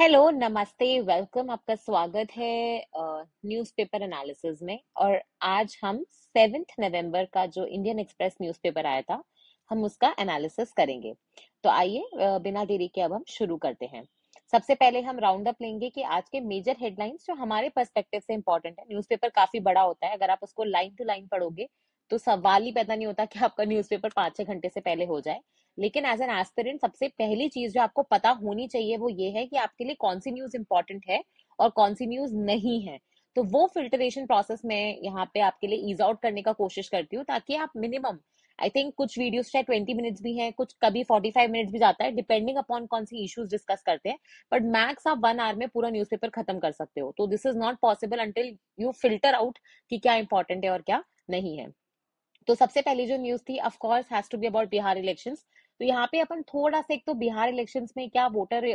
Hello, नमस्ते, welcome. आपका स्वागत है न्यूज़पेपर एनालिसिस में। और आज हम 7 नवंबर का जो इंडियन एक्सप्रेस न्यूज़पेपर आया था, हम उसका एनालिसिस करेंगे। तो आइए बिना देरी के अब हम शुरू करते हैं। सबसे पहले हम राउंड अप लेंगे कि आज के मेजर हेडलाइंस जो हमारे पर्सपेक्टिव से इंपॉर्टेंट है। न्यूज़पेपर काफी बड़ा होता है, अगर आप उसको लाइन टू लाइन पढ़ोगे तो सवाल ही पैदा नहीं होता कि आपका न्यूज़पेपर 5-6 घंटे से पहले हो जाए। लेकिन एज एन एस्पिरेंट सबसे पहली चीज जो आपको पता होनी चाहिए वो ये है कि आपके लिए कौन सी न्यूज इंपॉर्टेंट है और कौन सी न्यूज नहीं है। तो वो फिल्टरेशन प्रोसेस में यहाँ पे आपके लिए ईज आउट करने का कोशिश करती हूँ, ताकि आप मिनिमम, आई थिंक कुछ वीडियोस चाहे 20 मिनट्स भी हैं, कुछ कभी 45 मिनट्स भी जाता है, डिपेंडिंग अपॉन कौन सी इश्यूज डिस्कस करते हैं। बट मैक्स आप 1 आवर में पूरा न्यूज़पेपर खत्म कर सकते हो। तो this is not possible until you filter out कि क्या इंपॉर्टेंट है और क्या नहीं है। तो सबसे पहली जो न्यूज थी, of course has to be about Bihar elections. तो यहाँ पे अपन थोड़ा सा एक तो बिहार इलेक्शंस में क्या वोटर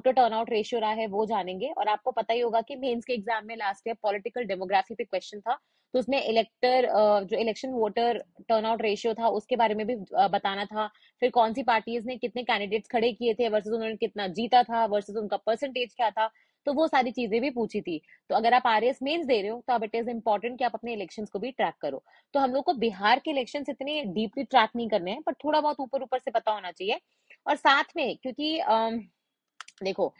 टर्नआउट रेशियो रहा है वो जानेंगे। और आपको पता ही होगा कि मेंस के एग्जाम में लास्ट ईयर पॉलिटिकल डेमोग्राफी पे क्वेश्चन था, तो उसमें जो इलेक्शन वोटर टर्नआउट रेशियो था उसके बारे में भी बताना था। फिर कौन सी पार्टीज ने कितने कैंडिडेट्स खड़े किए थे वर्सेस उन्होंने कितना जीता था वर्सेस उनका परसेंटेज क्या था। तो वो सारी चीजें भी पूछी थी। तो अगर आप आरएएस मेंस दे रहे हो तो अब इट इज इंपॉर्टेंट कि आप अपने इलेक्शंस को भी ट्रैक करो। तो हम लोग को बिहार के इलेक्शन इतने डीपली ट्रैक नहीं करने हैं, पर थोड़ा बहुत ऊपर ऊपर से पता होना चाहिए। और साथ में क्योंकि देखो,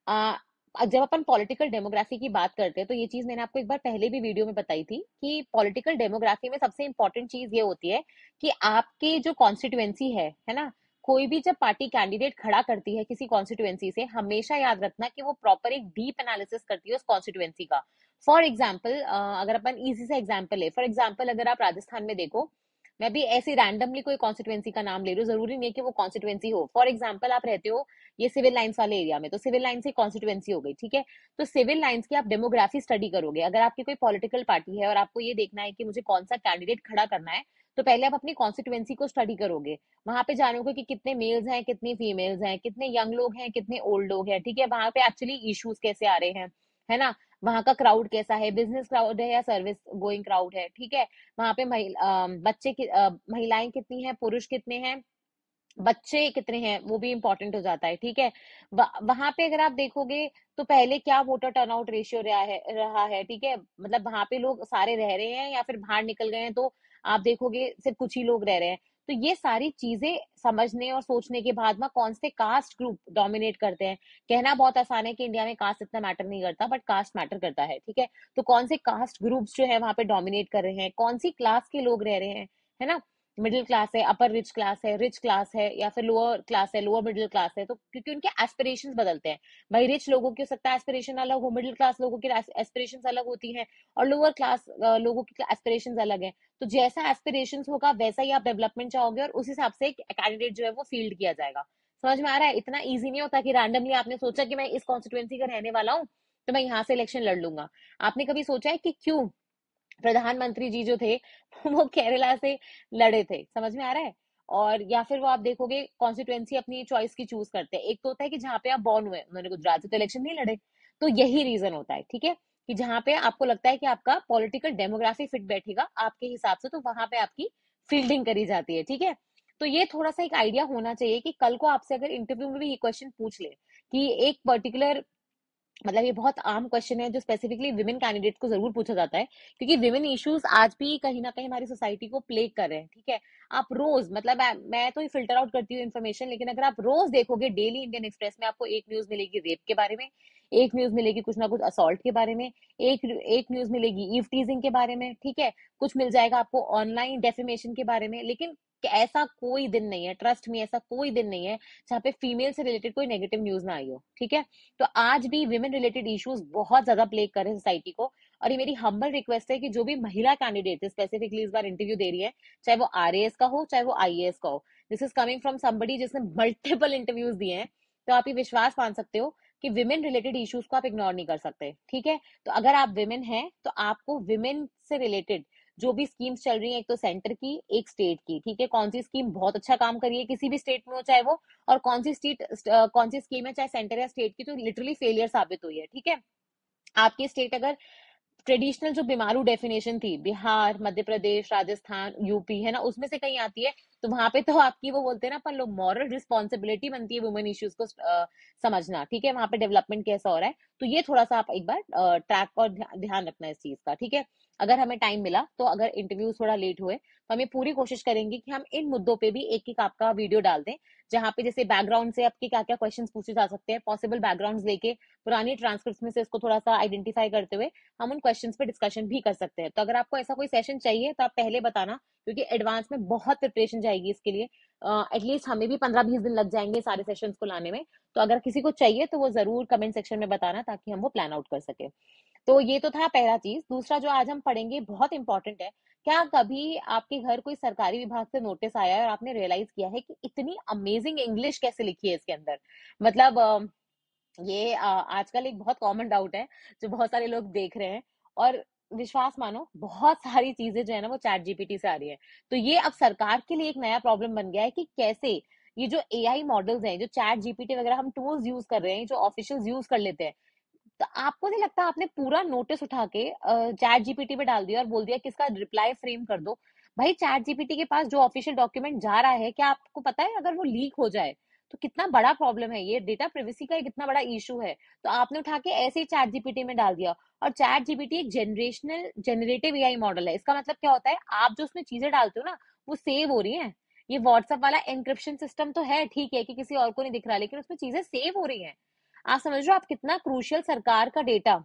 अ, जब अपन पॉलिटिकल डेमोग्राफी की बात करते हैं तो ये चीज मैंने आपको एक बार पहले भी वीडियो में बताई थी कि पॉलिटिकल डेमोग्राफी में सबसे इंपॉर्टेंट चीज ये होती है कि आपके जो कॉन्स्टिट्युएंसी है ना, कोई भी जब पार्टी कैंडिडेट खड़ा करती है किसी कॉन्स्टिट्युएंसी से, हमेशा याद रखना कि वो प्रॉपर एक डीप एनालिसिस करती है उस कॉन्स्टिट्युएंसी का। फॉर एग्जाम्पल, अगर अपन इजी से एग्जाम्पल ले, फॉर एग्जाम्पल अगर आप राजस्थान में देखो, मैं भी ऐसे रैंडमली कोई कॉन्स्टिट्युएंसी का नाम ले रही हूँ, जरूरी नहीं है कि वो कॉन्स्टिट्युएंसी हो। फॉर एग्जाम्पल आप रहते हो ये सिविल लाइंस वाले एरिया में, तो सिविल लाइन से कॉन्स्टिट्युएंसी हो गई, ठीक है। तो सिविल लाइंस की आप डेमोग्राफी स्टडी करोगे। अगर आपकी कोई पॉलिटिकल पार्टी है और आपको ये देखना है कि मुझे कौन सा कैंडिडेट खड़ा करना है, तो पहले आप अपनी कॉन्स्टिट्युएंसी को स्टडी करोगे। वहां पे जानोगे कि कितने मेल्स हैं, कितनी फीमेल्स हैं, कितने यंग लोग हैं, कितने ओल्ड लोग हैं, ठीक है। वहां पे एक्चुअली इश्यूज कैसे आ रहे हैं, है ना। वहां का क्राउड कैसा है, बिजनेस क्राउड है या सर्विस गोइंग क्राउड है, ठीक है। वहां पे महिलाएं कितनी हैं, पुरुष कितने हैं, बच्चे कितने हैं, वो भी इंपॉर्टेंट हो जाता है, ठीक है। वहां पे अगर आप देखोगे तो पहले क्या वोटर टर्नआउट रेशियो रहा है, ठीक है। मतलब वहां पे लोग सारे रह रहे हैं या फिर बाहर निकल गए हैं, तो आप देखोगे सिर्फ कुछ ही लोग रह रहे हैं। तो ये सारी चीजें समझने और सोचने के बाद में कौन से कास्ट ग्रुप डोमिनेट करते हैं। कहना बहुत आसान है कि इंडिया में कास्ट इतना मैटर नहीं करता, बट कास्ट मैटर करता है, ठीक है। तो कौन से कास्ट ग्रुप्स जो है वहां पे डोमिनेट कर रहे हैं, कौन सी क्लास के लोग रह रहे हैं, है ना। मिडिल क्लास है, अपर रिच क्लास है या फिर लोअर क्लास है, लोअर मिडिल क्लास है। तो क्योंकि उनके एस्पिरेशंस बदलते हैं, भाई रिच लोगों की हो सकता है एस्पिरेशन अलग हो, मिडिल क्लास लोगों की एस्पिरेशंस अलग होती हैं, और लोअर क्लास लोगों की एस्पिरेशंस अलग हैं। तो जैसा एस्पिरेशंस होगा वैसा ही आप डेवलपमेंट चाहोगे और उस हिसाब से कैंडिडेट जो है वो फील्ड किया जाएगा। समझ में आ रहा है? इतना ईजी नहीं होता कि रैंडमली आपने सोचा कि मैं इस कॉन्स्टिट्युएंसी का रहने वाला हूँ तो मैं यहाँ से इलेक्शन लड़ लूंगा। आपने कभी सोचा है कि क्यों प्रधानमंत्री जी जो थे वो केरला से लड़े थे? समझ में आ रहा है? और या फिर वो आप देखोगे कॉन्स्टिट्युएंसी अपनी चॉइस की चूज करते हैं। एक तो होता है कि जहाँ पे आप बॉर्न हुए, उन्होंने गुजरात से तो इलेक्शन नहीं लड़े। तो यही रीजन होता है, ठीक है, कि जहाँ पे आपको लगता है कि आपका पॉलिटिकल डेमोग्राफी फिट बैठेगा आपके हिसाब से, तो वहां पे आपकी फील्डिंग करी जाती है, ठीक है। तो ये थोड़ा सा एक आइडिया होना चाहिए कि कल को आपसे अगर इंटरव्यू में भी ये क्वेश्चन पूछ ले कि एक पर्टिकुलर, मतलब ये बहुत आम क्वेश्चन है जो स्पेसिफिकली विमेन कैंडिडेट को जरूर पूछा जाता है, क्योंकि विमेन इश्यूज आज भी कहीं ना कहीं हमारी सोसाइटी को प्लेग कर रहे हैं, ठीक है। आप रोज, मतलब मैं तो फिल्टर आउट करती हूँ इन्फॉर्मेशन, लेकिन अगर आप रोज देखोगे डेली इंडियन एक्सप्रेस में, आपको एक न्यूज मिलेगी रेप के बारे में, एक न्यूज मिलेगी कुछ ना कुछ असॉल्ट के बारे में, एक न्यूज मिलेगी ईव टीजिंग के बारे में, ठीक है। कुछ मिल जाएगा आपको ऑनलाइन डेफेमेशन के बारे में। लेकिन ऐसा कोई दिन नहीं है, ट्रस्ट में, ऐसा कोई दिन नहीं है जहाँ पे फीमेल से रिलेटेड कोई नेगेटिव न्यूज ना आई हो, ठीक है। तो आज भी विमेन रिलेटेड इश्यूज बहुत ज्यादा प्लेग कर रहे हैं सोसाइटी को। और ये मेरी हम्बल रिक्वेस्ट है कि जो भी महिला कैंडिडेट है स्पेसिफिकली इस बार इंटरव्यू दे रही है, चाहे वो आरएएस का हो चाहे वो आईएएस का हो, this is coming from somebody जिसने मल्टीपल इंटरव्यूज दिए हैं, तो आप ये विश्वास मान सकते हो कि विमेन रिलेटेड इश्यूज को आप इग्नोर नहीं कर सकते, ठीक है। तो अगर आप विमेन हैं तो आपको विमेन से रिलेटेड जो भी स्कीम्स चल रही है, एक तो सेंटर की एक स्टेट की, ठीक है, कौन सी स्कीम बहुत अच्छा काम करी है किसी भी स्टेट में हो चाहे वो, और कौन सी स्कीम है चाहे सेंटर या स्टेट की तो लिटरली फेलियर साबित हुई है, ठीक है। आपकी स्टेट अगर ट्रेडिशनल जो बीमारू डेफिनेशन थी, बिहार, मध्य प्रदेश, राजस्थान, यूपी, है ना, उसमें से कहीं आती है, तो वहां पे तो आपकी वो बोलते हैं ना अपन लोग, मॉरल रिस्पॉन्सिबिलिटी बनती है वुमेन इश्यूज को समझना, ठीक है, वहां पे डेवलपमेंट कैसा हो रहा है। तो ये थोड़ा सा आप एक बार ट्रैक और ध्यान रखना इस चीज का, ठीक है। अगर हमें टाइम मिला तो, अगर इंटरव्यू थोड़ा लेट हुए, तो हमें पूरी कोशिश करेंगे कि हम इन मुद्दों पे भी एक एक आपका वीडियो डाल दें, जहाँ पे जैसे बैकग्राउंड से आपके क्या क्या क्वेश्चंस पूछे जा सकते हैं, पॉसिबल बैकग्राउंड्स लेके पुरानी ट्रांसक्रिप्ट में से इसको थोड़ा सा आइडेंटिफाई करते हुए हम उन क्वेश्चंस पे डिस्कशन भी कर सकते हैं। तो अगर आपको ऐसा कोई सेशन चाहिए तो आप पहले बताना, क्योंकि एडवांस में बहुत प्रिपरेशन जाएगी इसके लिए। एटलीस्ट हमें भी 15-20 दिन लग जाएंगे सारे सेशंस को लाने में। तो अगर किसी को चाहिए तो वो जरूर कमेंट सेक्शन में बताना, ताकि हम वो प्लान आउट कर सके। तो ये तो था पहला चीज। दूसरा जो आज हम पढ़ेंगे बहुत इंपॉर्टेंट है। क्या कभी आपके घर कोई सरकारी विभाग से नोटिस आया है और आपने रियलाइज किया है कि इतनी अमेजिंग इंग्लिश कैसे लिखी है इसके अंदर? मतलब ये आजकल एक बहुत कॉमन डाउट है जो बहुत सारे लोग देख रहे हैं, और विश्वास मानो बहुत सारी चीजें जो है ना वो चैट जीपीटी से आ रही है। तो ये अब सरकार के लिए एक नया प्रॉब्लम बन गया है कि कैसे ये जो एआई मॉडल्स हैं, जो चैट जीपीटी वगैरह हम टूल्स यूज कर रहे हैं, जो ऑफिशियल्स यूज कर लेते हैं, तो आपको नहीं लगता आपने पूरा नोटिस उठा के चैट जीपीटी पे डाल दिया और बोल दिया कि इसका रिप्लाई फ्रेम कर दो? भाई चैट जीपीटी के पास जो ऑफिशियल डॉक्यूमेंट जा रहा है, क्या आपको पता है अगर वो लीक हो जाए तो कितना बड़ा प्रॉब्लम है? ये डेटा प्रिवेसी का एक कितना बड़ा इशू है। तो आपने उठा के ऐसे ही चैट जीपीटी में डाल दिया। और चैट जीपीटी एक जनरेटिव एआई मॉडल है। इसका मतलब क्या होता है, आप जो उसमें चीजें डालते हो ना, वो सेव हो रही हैं। ये व्हाट्सएप वाला एनक्रिप्शन सिस्टम तो है, ठीक है कि किसी और को नहीं दिख रहा, लेकिन उसमें चीजें सेव हो रही हैं। आप समझ रहे हो आप कितना क्रूशियल सरकार का डेटा।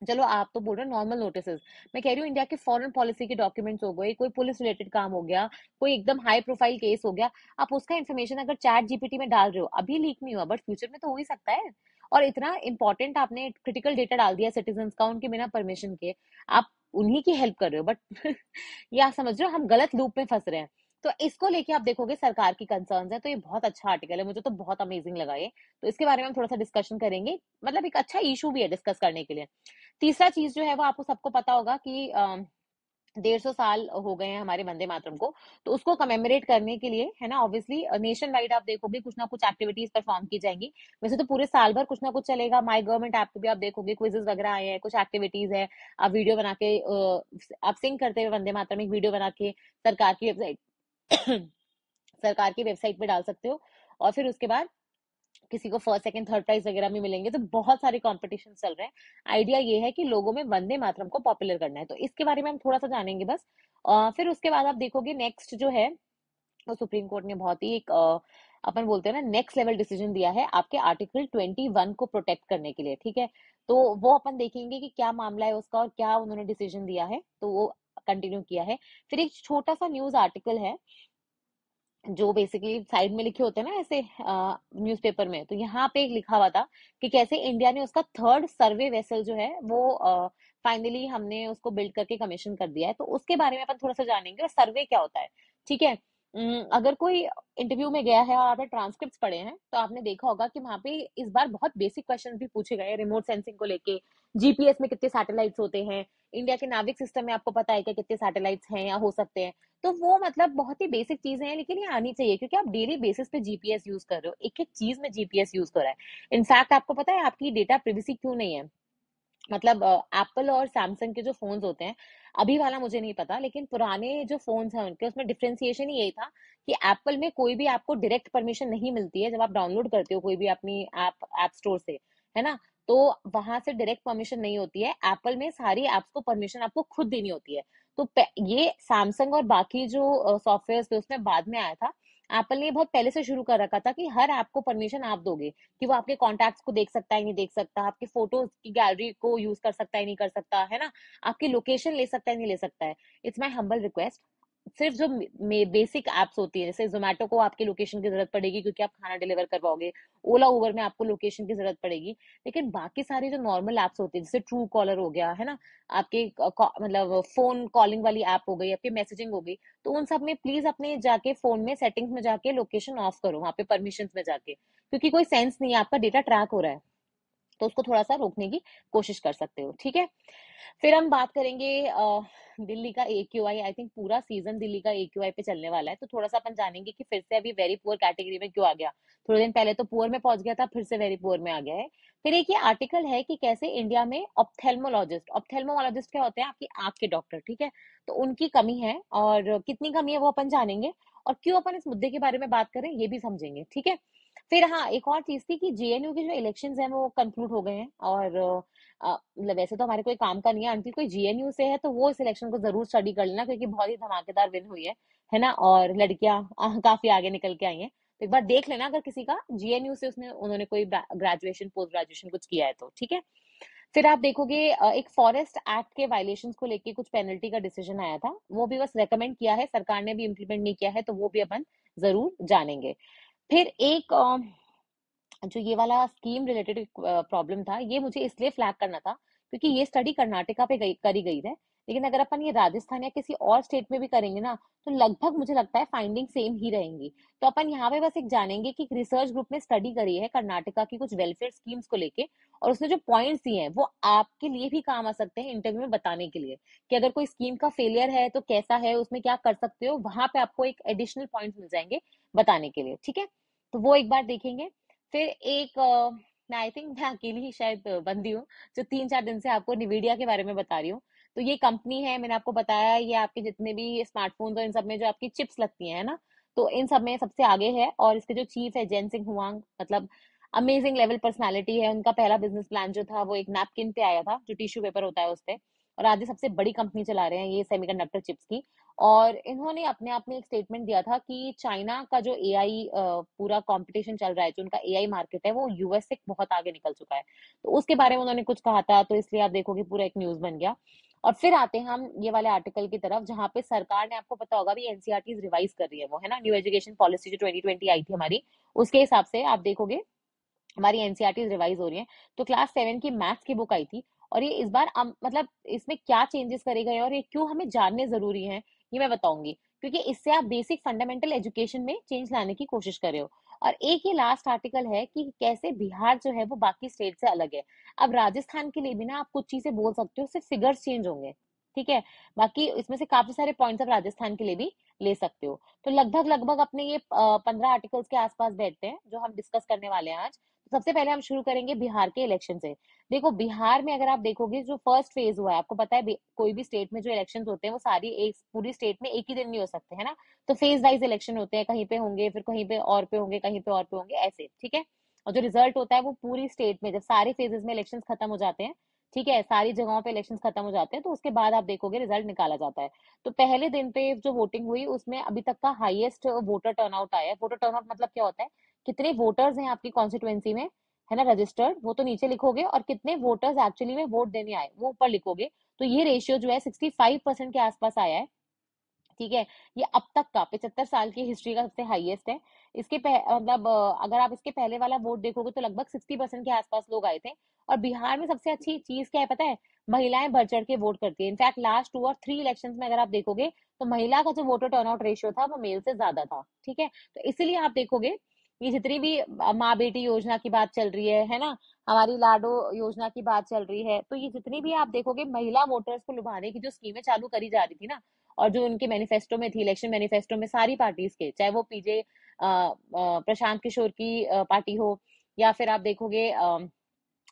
चलो आप तो बोल रहे हो नॉर्मल नोटिसेस, मैं कह रही हूँ इंडिया के फॉरेन पॉलिसी के डॉक्यूमेंट्स हो गए, कोई पुलिस रिलेटेड काम हो गया, कोई एकदम हाई प्रोफाइल केस हो गया, आप उसका इन्फॉर्मेशन अगर चैट जीपीटी में डाल रहे हो, अभी लीक नहीं हुआ बट फ्यूचर में तो हो ही सकता है। और इतना इंपॉर्टेंट आपने क्रिटिकल डेटा डाल दिया सिटीजन का, उनके बिना परमिशन के, आप उन्हीं की हेल्प कर रहे हो, बट ये आप समझ रहे हो हम गलत लूप में फंस रहे हैं। तो इसको लेके आप देखोगे सरकार की कंसर्न्स है, तो ये बहुत अच्छा आर्टिकल है, मुझे तो बहुत अमेजिंग लगा ये। तो इसके बारे में हम थोड़ा सा डिस्कशन करेंगे, मतलब एक अच्छा इशू भी है डिस्कस करने के लिए। तीसरा चीज जो है वो आपको सबको पता होगा कि 150 साल हो गए हैं हमारे वंदे मातरम को। तो उसको कमेमोरेट करने के लिए, है ना, ऑब्वियसली नेशन वाइड आप देखोगे कुछ ना कुछ एक्टिविटीज परफॉर्म की जाएंगी। वैसे तो पूरे साल भर कुछ ना कुछ चलेगा। माई गवर्नमेंट ऐप पे भी आप देखोगे क्विजेस वगैरह आए हैं, कुछ एक्टिविटीज है। आप वीडियो बना के आप सिंग करते हुए वंदे मातरम एक वीडियो बना के सरकार की वेबसाइट सरकार की वेबसाइट पे डाल सकते हो। और फिर उसके बाद किसी को फर्स्ट सेकंड थर्ड प्राइज वगैरह भी मिलेंगे। तो बहुत सारे कॉम्पिटिशन चल रहे हैं। आइडिया ये है कि लोगों में वंदे मातरम को पॉपुलर करना है, तो इसके बारे में हम थोड़ा सा जानेंगे बस। फिर उसके बाद आप देखोगे नेक्स्ट जो है वो सुप्रीम कोर्ट ने बहुत ही एक अपन बोलते हैं ना नेक्स्ट लेवल डिसीजन दिया है आपके आर्टिकल 21 को प्रोटेक्ट करने के लिए, ठीक है। तो वो अपन देखेंगे कि क्या मामला है उसका और क्या उन्होंने डिसीजन दिया है, तो वो कंटिन्यू किया है। फिर एक छोटा सा न्यूज आर्टिकल है जो बेसिकली साइड में लिखे होते हैं ना ऐसे न्यूज़पेपर में, तो यहाँ पे एक लिखा हुआ था कि कैसे इंडिया ने उसका थर्ड सर्वे वेसल जो है वो फाइनली हमने उसको बिल्ड करके कमीशन कर दिया है। तो उसके बारे में अपन थोड़ा सा जानेंगे और सर्वे क्या होता है, ठीक है। अगर कोई इंटरव्यू में गया है और आपने ट्रांसक्रिप्ट पढ़े हैं तो आपने देखा होगा कि वहां पे इस बार बहुत बेसिक क्वेश्चन भी पूछे गए, रिमोट सेंसिंग को लेके, जीपीएस में कितने सैटेलाइट्स होते हैं, इंडिया के नाविक सिस्टम में आपको पता है क्या कितने सैटेलाइट्स हैं या हो सकते हैं। तो वो मतलब बहुत ही बेसिक चीजें हैं, लेकिन ये आनी चाहिए क्योंकि आप डेली बेसिस पे जीपीएस यूज कर रहे हो, एक एक चीज में जीपीएस यूज कर रहा है। इनफैक्ट आपको पता है आपकी डेटा प्रिवेसी क्यों नहीं है? मतलब एप्पल और सैमसंग के जो फोन्स होते हैं, अभी वाला मुझे नहीं पता, लेकिन पुराने जो फोन्स हैं उनके उसमें डिफरेंशिएशन ही यही था कि एप्पल में कोई भी आपको डायरेक्ट परमिशन नहीं मिलती है जब आप डाउनलोड करते हो कोई भी अपनी ऐप स्टोर से, है ना। तो वहां से डायरेक्ट परमिशन नहीं होती है, एप्पल में सारी एप्स को परमिशन आपको खुद देनी होती है। तो ये सैमसंग और बाकी जो सॉफ्टवेयर थे उसमें बाद में आया था। एप्पल ने बहुत पहले से शुरू कर रखा था कि हर ऐप को परमिशन आप दोगे, कि वो आपके कॉन्टैक्ट्स को देख सकता है नहीं देख सकता, आपके फोटोज की गैलरी को यूज कर सकता है नहीं कर सकता, है ना, आपकी लोकेशन ले सकता है नहीं ले सकता है। इट्स माय हम्बल रिक्वेस्ट, सिर्फ जो बेसिक एप्स होती है, जैसे जोमेटो को आपकी लोकेशन की जरूरत पड़ेगी क्योंकि आप खाना डिलीवर करवाओगे, ओला उबर में आपको लोकेशन की जरूरत पड़ेगी, लेकिन बाकी सारी जो नॉर्मल एप्स होती है जैसे ट्रू कॉलर हो गया, है ना, आपके मतलब फोन कॉलिंग वाली ऐप हो गई, आपकी मैसेजिंग हो गई, तो उन सब में प्लीज अपने जाके फोन में सेटिंग्स में जाके लोकेशन ऑफ करो, वहां पे परमिशन में जाके, क्योंकि कोई सेंस नहीं है, आपका डेटा ट्रैक हो रहा है। तो उसको थोड़ा सा रोकने की कोशिश कर सकते हो, ठीक है। फिर हम बात करेंगे दिल्ली का AQI। आई थिंक पूरा सीजन दिल्ली का AQI पे चलने वाला है, तो थोड़ा सा अपन जानेंगे कि फिर से अभी वेरी पुअर कैटेगरी में क्यों आ गया। थोड़े दिन पहले तो पुअर में पहुंच गया था, फिर से वेरी पुअर में आ गया है। फिर एक ये आर्टिकल है कि कैसे इंडिया में ऑप्थेल्मोलॉजिस्ट क्या होते हैं, आपकी आंख के डॉक्टर, ठीक है। तो उनकी कमी है, और कितनी कमी है वो अपन जानेंगे, और क्यों अपन इस मुद्दे के बारे में बात करें ये भी समझेंगे, ठीक है। फिर हाँ, एक और चीज थी कि JNU के जो इलेक्शंस हैं वो कंक्लूड हो गए हैं, और मतलब वैसे तो हमारे कोई काम का नहीं है, अंतिल कोई JNU से है तो वो इस इलेक्शन को जरूर स्टडी कर लेना, क्योंकि बहुत ही धमाकेदार विन हुई है ना, और लड़कियां काफी आगे निकल के आई हैं। तो एक बार देख लेना अगर किसी का JNU से उन्होंने कोई ग्रेजुएशन पोस्ट ग्रेजुएशन कुछ किया है तो, ठीक है। फिर आप देखोगे एक फॉरेस्ट एक्ट के वायलेशंस को लेके कुछ पेनल्टी का डिसीजन आया था, वो भी बस रेकमेंड किया है, सरकार ने भी इम्प्लीमेंट नहीं किया है, तो वो भी अपन जरूर जानेंगे। फिर एक जो ये वाला स्कीम रिलेटेड प्रॉब्लम था, ये मुझे इसलिए फ्लैग करना था क्योंकि ये स्टडी कर्नाटका पे करी गई है, लेकिन अगर अपन ये राजस्थान या किसी और स्टेट में भी करेंगे ना, तो लगभग मुझे लगता है फाइंडिंग सेम ही रहेंगी। तो अपन यहाँ पे बस एक जानेंगे कि रिसर्च ग्रुप ने स्टडी करी है कर्नाटका की कुछ वेलफेयर स्कीम्स को लेके, और उसने जो पॉइंट्स दिए हैं वो आपके लिए भी काम आ सकते हैं इंटरव्यू में बताने के लिए, कि अगर कोई स्कीम का फेलियर है तो कैसा है, उसमें क्या कर सकते हो, वहां पे आपको एक एडिशनल पॉइंट्स मिल जाएंगे बताने के लिए, ठीक है। तो वो एक बार देखेंगे। फिर एक मैं आई थिंक मैं अकेली ही शायद बंदी हूँ जो 3-4 दिन से आपको निविडिया के बारे में बता रही हूँ। तो ये कंपनी है, मैंने आपको बताया, ये आपके जितने भी स्मार्टफोन्स और इन सब में जो आपकी चिप्स लगती हैं ना, तो इन सब में सबसे आगे है, और इसके जो चीफ है जेन सिंह हुआंग, मतलब अमेजिंग लेवल पर्सनालिटी है। उनका पहला बिजनेस प्लान जो था वो एक नैपकिन पे आया था, जो टिश्यू पेपर होता है उस पे, और आज ये सबसे बड़ी कंपनी चला रहे हैं ये सेमीकंडक्टर चिप्स की। और इन्होंने अपने आप में एक स्टेटमेंट दिया था कि चाइना का जो AI पूरा कंपटीशन चल रहा है, जो उनका AI मार्केट है वो US से बहुत आगे निकल चुका है, तो उसके बारे में उन्होंने कुछ कहा था, तो इसलिए आप देखोगे पूरा एक न्यूज बन गया। और फिर आते हैं हम ये वाले आर्टिकल की तरफ, जहां पे सरकार ने, आपको पता होगा भी, NCERT रिवाइज कर रही है, वो है ना न्यू एजुकेशन पॉलिसी जो 2020 आई थी हमारी, उसके हिसाब से आप देखोगे हमारी NCERT रिवाइज हो रही है। तो क्लास 7 की मैथ्स की बुक आई थी, और ये इस बार मतलब इसमें क्या चेंजेस करे गए और ये क्यों हमें जानने जरूरी है, ये मैं बताऊंगी, क्योंकि इससे आप बेसिक फंडामेंटल एजुकेशन में चेंज लाने की कोशिश कर रहे हो। और एक ये लास्ट आर्टिकल है कि कैसे बिहार जो है वो बाकी स्टेट से अलग है। अब राजस्थान के लिए भी ना आप कुछ चीजें बोल सकते हो, सिर्फ फिगर्स चेंज होंगे, ठीक है। बाकी इसमें से काफी सारे पॉइंट्स आप राजस्थान के लिए भी ले सकते हो। तो लगभग लगभग अपने ये 15 आर्टिकल्स के आसपास बैठते हैं जो हम डिस्कस करने वाले हैं आज। तो सबसे पहले हम शुरू करेंगे बिहार के इलेक्शन से। देखो बिहार में अगर आप देखोगे जो फर्स्ट फेज हुआ है, आपको पता है कोई भी स्टेट में जो इलेक्शंस होते हैं वो सारी एक पूरी स्टेट में एक ही दिन नहीं हो सकते, है ना। तो फेज वाइज इलेक्शन होते हैं, कहीं पे होंगे, फिर कहीं पे और पे होंगे, कहीं पे और पे होंगे, ऐसे, ठीक है। और जो रिजल्ट होता है वो पूरी स्टेट में, जब सारे फेजेस में इलेक्शन खत्म हो जाते हैं, ठीक है, सारी जगहों पे इलेक्शन खत्म हो जाते हैं, तो उसके बाद आप देखोगे रिजल्ट निकाला जाता है। तो पहले दिन पे जो वोटिंग हुई उसमें अभी तक का हाईएस्ट वोटर टर्नआउट आया है। वोटर टर्नआउट मतलब क्या होता है, कितने वोटर्स हैं आपकी कॉन्स्टिट्युएंसी में, है ना, रजिस्टर्ड, वो तो नीचे लिखोगे, और कितने वोटर्स एक्चुअली में वोट देने आए वो ऊपर लिखोगे। तो ये रेशियो जो है 65% के आसपास आया है, ठीक है। ये अब तक का 75 साल की हिस्ट्री का सबसे हाईएस्ट है। मतलब अगर आप इसके पहले वाला वोट देखोगे तो लगभग 60% के आसपास लोग आए थे। और बिहार में सबसे अच्छी चीज क्या है पता है, महिलाएं बढ़ चढ़ के वोट करती है। इनफैक्ट लास्ट 2 और 3 इलेक्शंस में अगर आप देखोगे तो महिला का जो वोटर टर्नआउट रेशियो था वो मेल से ज्यादा था, ठीक है। तो इसीलिए आप देखोगे ये जितनी भी माँ बेटी योजना की बात चल रही है ना, हमारी लाडो योजना की बात चल रही है, तो ये जितनी भी आप देखोगे महिला वोटर्स को लुभाने की जो स्कीमें चालू करी जा रही थी ना, और जो उनके मैनिफेस्टो में थी, इलेक्शन मैनिफेस्टो में सारी पार्टीज के, चाहे वो PJ प्रशांत किशोर की पार्टी हो, या फिर आप देखोगे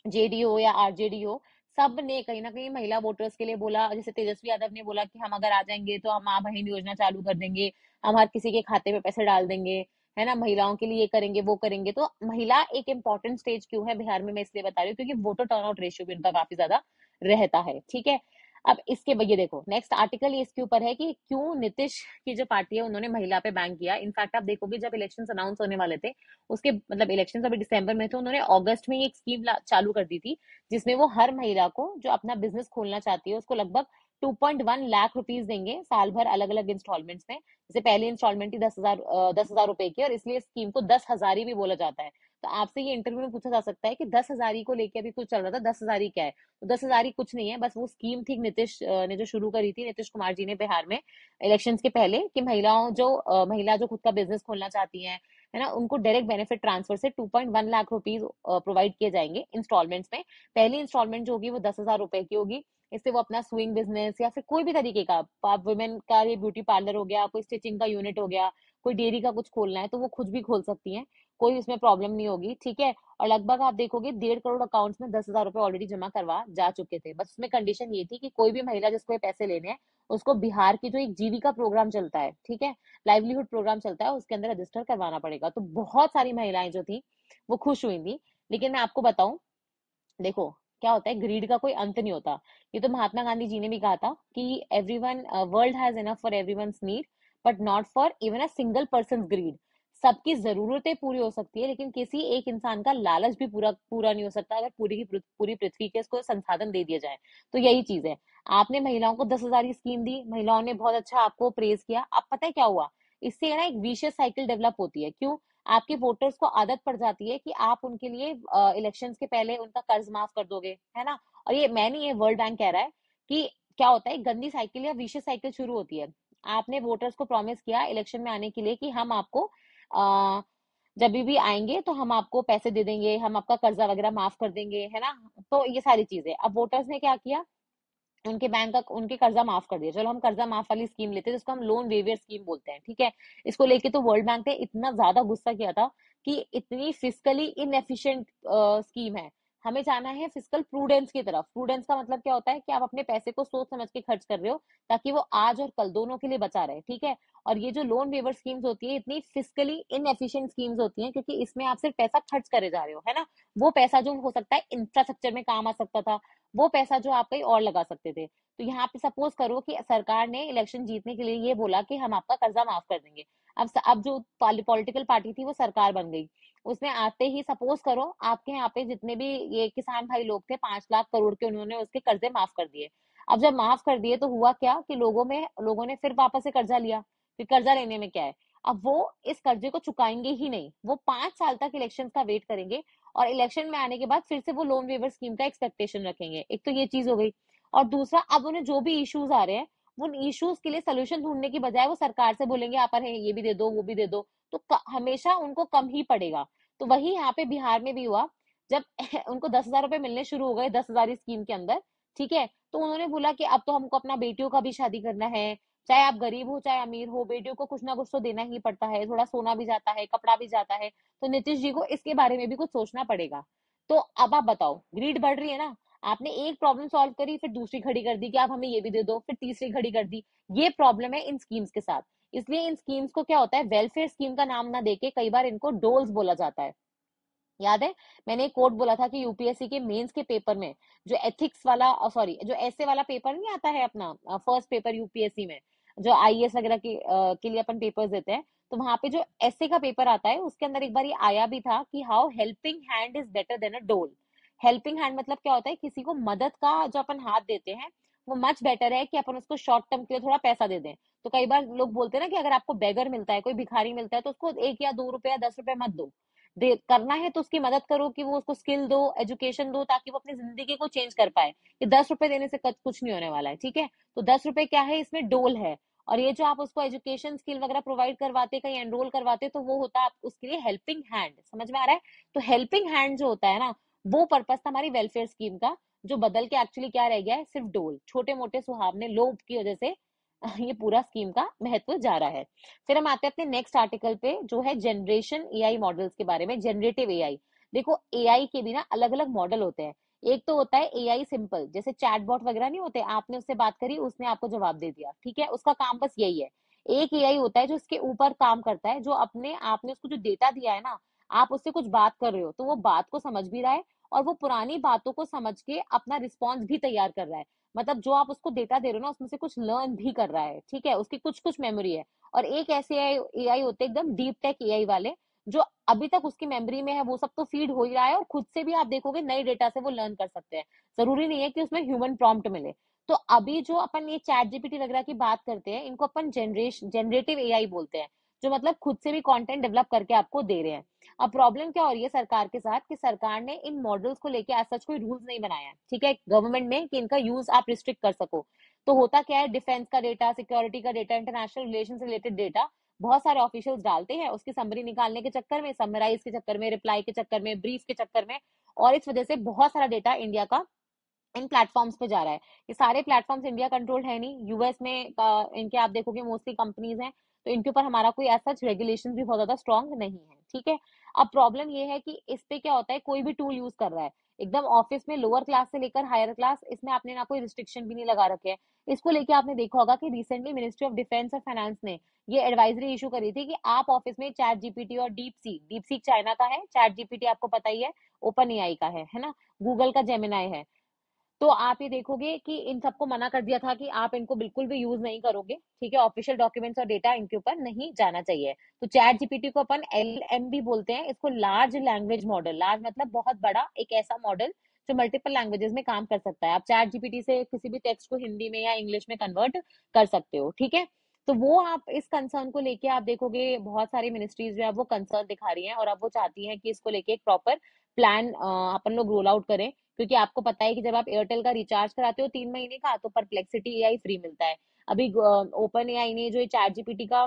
JD हो या RJD हो, सब ने कहीं ना कहीं महिला वोटर्स के लिए बोला। जैसे तेजस्वी यादव ने बोला कि हम अगर आ जाएंगे तो हम माँ बहन योजना चालू कर देंगे, हम हर किसी के खाते में पैसे डाल देंगे, है ना, महिलाओं के लिए ये करेंगे वो करेंगे। तो महिला एक इंपॉर्टेंट स्टेज क्यों है बिहार में, मैं इसलिए बता रही हूँ क्योंकि वोटर टर्नआउट रेशियो भी उनका काफी ज्यादा रहता है, ठीक है। अब इसके ये देखो नेक्स्ट आर्टिकल ये इसके ऊपर है कि क्यों नीतीश की जो पार्टी है उन्होंने महिला पे बैंक किया। इनफैक्ट आप देखोगे जब इलेक्शन अनाउंस होने वाले थे, उसके मतलब इलेक्शन अभी दिसंबर में थे, उन्होंने अगस्त में ही एक स्कीम चालू कर दी थी, जिसमें वो हर महिला को जो अपना बिजनेस खोलना चाहती है उसको लगभग 2.1 लाख रुपीज देंगे साल भर, अलग अलग इंस्टॉलमेंट्स में। जैसे पहली इंस्टॉलमेंट ही 10,000 रुपए की, और इसलिए स्कीम को 10,000 ही भी बोला जाता है। तो आपसे ये इंटरव्यू में पूछा जा सकता है कि 10,000 को लेके अभी कुछ चल रहा था, 10,000 क्या है? तो 10,000 कुछ नहीं है, बस वो स्कीम थी नीतीश ने जो शुरू करी थी, नीतीश कुमार जी ने बिहार में इलेक्शंस के पहले, कि महिला जो खुद का बिजनेस खोलना चाहती हैं, है ना, उनको डायरेक्ट बेनिफिट ट्रांसफर से 2.1 लाख रुपीज प्रोवाइड किए जाएंगे इंस्टॉलमेंट्स में। पहली इंस्टॉलमेंट जो होगी वो 10,000 रुपए की होगी। इससे वो अपना स्विंग बिजनेस या फिर कोई भी तरीके का, आप वुमेन का ये ब्यूटी पार्लर हो गया, कोई स्टिचिंग का यूनिट हो गया, कोई डेयरी का कुछ खोलना है तो वो खुद भी खोल सकती हैं, कोई उसमें प्रॉब्लम नहीं होगी, ठीक है। और लगभग आप देखोगे 1.5 करोड़ अकाउंट्स में 10,000 रुपए ऑलरेडी जमा करवा जा चुके थे। बस उसमें कंडीशन ये थी कि कोई भी महिला जिसको ये पैसे लेने हैं, उसको बिहार की जो एक जीविका प्रोग्राम चलता है, ठीक है, लाइवलीहुड प्रोग्राम चलता है, उसके अंदर रजिस्टर करवाना पड़ेगा। तो बहुत सारी महिलाएं जो थी वो खुश हुई थी। लेकिन मैं आपको बताऊं, देखो क्या होता है, ग्रीड का कोई अंत नहीं होता। ये तो महात्मा गांधी जी ने भी कहा था कि everyone, world has enough for everyone's need, but not for even a single person greed. सबकी जरूरतें पूरी हो सकती है, लेकिन किसी एक इंसान का लालच भी पूरा पूरा नहीं हो सकता अगर पूरी की पूरी पृथ्वी के इसको संसाधन दे दिए जाए। तो यही चीज है। आपने महिलाओं को 10,000 की स्कीम दी, महिलाओं ने बहुत अच्छा आपको प्रेज किया, अब पता है क्या हुआ, इससे ना एक विशियस साइकिल डेवलप होती है। क्यों? आपके वोटर्स को आदत पड़ जाती है कि आप उनके लिए इलेक्शंस के पहले उनका कर्ज माफ कर दोगे, है ना। और ये मैं नहीं, ये वर्ल्ड बैंक कह रहा है कि क्या होता है, गंदी साइकिल या विशियस साइकिल शुरू होती है। आपने वोटर्स को प्रॉमिस किया इलेक्शन में आने के लिए कि हम आपको जब भी आएंगे तो हम आपको पैसे दे देंगे, हम आपका कर्जा वगैरह माफ कर देंगे, है ना। तो ये सारी चीजें, अब वोटर्स ने क्या किया, उनके बैंक का उनके कर्जा माफ कर दिया। चलो हम कर्जा माफ वाली स्कीम लेते हैं, जिसको हम लोन वेवियर स्कीम बोलते हैं, ठीक है। इसको लेके तो वर्ल्ड बैंक ने इतना ज्यादा गुस्सा किया था कि इतनी फिजिकली इनएफिशिएंट स्कीम है। हमें जाना है फिजिकल प्रूडेंस की तरफ। प्रूडेंस का मतलब क्या होता है कि आप अपने पैसे को सोच समझ के खर्च कर रहे हो, ताकि वो आज और कल दोनों के लिए बचा रहे, ठीक है। और ये जो लोन वेवर स्कीम्स होती है, इतनी फिजिकली इनएफिशिएंट स्कीम्स होती हैं, क्योंकि इसमें आप सिर्फ पैसा खर्च करे जा रहे हो, है ना। वो पैसा जो हो सकता है इंफ्रास्ट्रक्चर में काम आ सकता था, वो पैसा जो आप कहीं और लगा सकते थे। तो यहाँ पे सपोज करो कि सरकार ने इलेक्शन जीतने के लिए ये बोला कि हम आपका कर्जा माफ कर देंगे। अब जो पॉलिटिकल पार्टी थी वो सरकार बन गई, उसने आते ही सपोज करो आपके यहाँ पे जितने भी ये किसान भाई लोग थे, 5 लाख करोड़ के, उन्होंने उसके कर्जे माफ कर दिए। अब जब माफ कर दिए तो हुआ क्या कि लोगों ने फिर वापस से कर्जा लिया। फिर कर्जा लेने में क्या है, अब वो इस कर्जे को चुकाएंगे ही नहीं, वो 5 साल तक इलेक्शन का वेट करेंगे, और इलेक्शन में आने के बाद फिर से वो लोन वेवर स्कीम का एक्सपेक्टेशन रखेंगे। एक तो ये चीज हो गई। और दूसरा, अब उन्हें जो भी इश्यूज आ रहे हैं, वो इश्यूज के लिए सोल्यूशन ढूंढने की बजाय वो सरकार से बोलेंगे आप अरे ये भी दे दो वो भी दे दो, तो हमेशा उनको कम ही पड़ेगा। तो वही यहाँ पे बिहार में भी हुआ। जब उनको 10,000 रुपए मिलने शुरू हो गए 10,000 स्कीम के अंदर, ठीक है, तो उन्होंने बोला कि अब तो हमको अपना बेटियों का भी शादी करना है, चाहे आप गरीब हो चाहे अमीर हो, बेटियों को कुछ ना कुछ तो देना ही पड़ता है, थोड़ा सोना भी जाता है, कपड़ा भी जाता है। तो नीतीश जी को इसके बारे में भी कुछ सोचना पड़ेगा। तो अब आप बताओ, ग्रीड बढ़ रही है ना। आपने एक प्रॉब्लम सॉल्व करी, फिर दूसरी खड़ी कर दी कि आप हमें ये भी दे दो, फिर तीसरी खड़ी कर दी। ये प्रॉब्लम है इन स्कीम्स के साथ। इसलिए इन स्कीम्स को क्या होता है, वेलफेयर स्कीम का नाम ना देके कई बार इनको डोल्स बोला जाता है। याद है, मैंने एक कोट बोला था कि यूपीएससी के मेंस के पेपर में जो एथिक्स वाला, सॉरी, जो ऐसे वाला पेपर नहीं आता है अपना, फर्स्ट पेपर यूपीएससी में, जो आईएएस वगैरह के लिए अपन पेपर्स देते हैं, तो वहां पे जो ऐसे का पेपर आता है उसके अंदर एक बार ये आया भी था कि how helping hand is better than a dole. Helping hand मतलब क्या होता है, किसी को मदद का जो अपन हाथ देते हैं, वो मच बेटर है कि अपन उसको शॉर्ट टर्म के लिए थोड़ा पैसा दे दें। तो कई बार लोग बोलते हैं ना कि अगर आपको बेगर मिलता है, कोई भिखारी मिलता है, तो उसको 1 या 2 रुपए या 10 रुपए मत दो, दे करना है तो उसकी मदद करो, कि वो उसको स्किल दो, एजुकेशन दो, ताकि वो अपनी जिंदगी को चेंज कर पाए। कि 10 रुपए देने से कुछ नहीं होने वाला है, ठीक है। तो 10 रुपए क्या है, इसमें डोल है। और ये जो आप उसको एजुकेशन स्किल वगैरह प्रोवाइड करवाते, कहीं एनरोल करवाते, तो वो होता है आप उसके लिए हेल्पिंग हैंड। समझ में आ रहा है? तो हेल्पिंग हैंड जो होता है ना, वो पर्पज था हमारी वेलफेयर स्कीम का, जो बदल के एक्चुअली क्या रह गया है, सिर्फ डोल, छोटे मोटे सुहावने लोभ की वजह से ये पूरा स्कीम का महत्व जा रहा है। फिर हम आते हैं अपने नेक्स्ट आर्टिकल पे, जो है जनरेशन एआई मॉडल्स के बारे में, जनरेटिव एआई। देखो एआई के भी ना अलग अलग मॉडल होते हैं। एक तो होता है एआई सिंपल, जैसे चैटबॉट वगैरह नहीं होते, आपने उससे बात करी उसने आपको जवाब दे दिया, ठीक है, उसका काम बस यही है। एक एआई होता है जो इसके ऊपर काम करता है, जो अपने आपने उसको जो डेटा दिया है ना, आप उससे कुछ बात कर रहे हो तो वो बात को समझ भी रहा है, और वो पुरानी बातों को समझ के अपना रिस्पॉन्स भी तैयार कर रहा है। मतलब जो आप उसको डेटा दे रहे हो ना, उसमें से कुछ लर्न भी कर रहा है, ठीक है, उसकी कुछ कुछ मेमोरी है। और एक ऐसे एआई होते हैं एकदम डीप टेक एआई वाले, जो अभी तक उसकी मेमोरी में है, वो सब तो फीड हो ही रहा है, और खुद से भी आप देखोगे नए डेटा से वो लर्न कर सकते हैं। जरूरी नहीं है कि उसमें ह्यूमन प्रॉम्प्ट मिले। तो अभी जो अपन ये चैट जीपीटी वगैरह की बात करते हैं, इनको अपन जनरेटिव एआई बोलते हैं। जो मतलब खुद से भी कंटेंट डेवलप करके आपको दे रहे हैं। अब प्रॉब्लम क्या हो रही है सरकार के साथ कि सरकार ने इन मॉडल्स को लेके एज सच कोई रूल्स नहीं बनाया है, ठीक है, गवर्नमेंट ने, कि इनका यूज आप रिस्ट्रिक्ट कर सको। तो होता क्या है, डिफेंस का डेटा, सिक्योरिटी का डेटा, इंटरनेशनल रिलेशन से रिलेटेड डेटा बहुत सारे ऑफिशियल्स डालते हैं, उसकी समरी निकालने के चक्कर में, समराइज के चक्कर में, रिप्लाई के चक्कर में, ब्रीफ के चक्कर में, और इस वजह से बहुत सारा डेटा इंडिया का इन प्लेटफॉर्म्स पे जा रहा है। ये सारे प्लेटफॉर्म्स इंडिया कंट्रोल्ड है नहीं, यूएस में इनके आप देखोगे मोस्टली कंपनीज हैं, तो इनके ऊपर हमारा कोई ऐसा रेगुलेशन भी बहुत ज्यादा स्ट्रांग नहीं है, ठीक है। अब प्रॉब्लम ये है कि इस पे क्या होता है, कोई भी टूल यूज कर रहा है, एकदम ऑफिस में लोअर क्लास से लेकर हायर क्लास, इसमें आपने ना कोई रिस्ट्रिक्शन भी नहीं लगा रखे हैं। इसको लेके आपने देखा होगा कि रिसेंटली मिनिस्ट्री ऑफ डिफेंस और फाइनेंस ने ये एडवाइजरी इशू करी थी कि आप ऑफिस में चैट जीपीटी और डीप सीक चाइना का है, चैट जीपीटी आपको पता ही है ओपन एआई का है ना, गूगल का जेमिनाई है, तो आप ये देखोगे कि इन सबको मना कर दिया था कि आप इनको बिल्कुल भी यूज नहीं करोगे, ठीक है, ऑफिशियल डॉक्यूमेंट्स और डेटा इनके ऊपर नहीं जाना चाहिए। तो चैट जीपीटी को अपन एलएम भी बोलते हैं, इसको लार्ज लैंग्वेज मॉडल, लार्ज मतलब बहुत बड़ा एक ऐसा मॉडल जो मल्टीपल लैंग्वेजेस में काम कर सकता है। आप चैट जीपीटी से किसी भी टेक्स्ट को हिंदी में या इंग्लिश में कन्वर्ट कर सकते हो, ठीक है। तो वो आप इस कंसर्न को लेके आप देखोगे बहुत सारी मिनिस्ट्रीज जो है वो कंसर्न दिखा रही हैं, और अब वो चाहती हैं कि इसको लेके एक प्रॉपर प्लान अपन लोग रोल आउट करें, क्योंकि आपको पता है कि जब आप एयरटेल का रिचार्ज कराते हो 3 महीने का, तो परप्लेक्सिटी एआई फ्री मिलता है। अभी ओपन एआई ने जो चैट जीपीटी का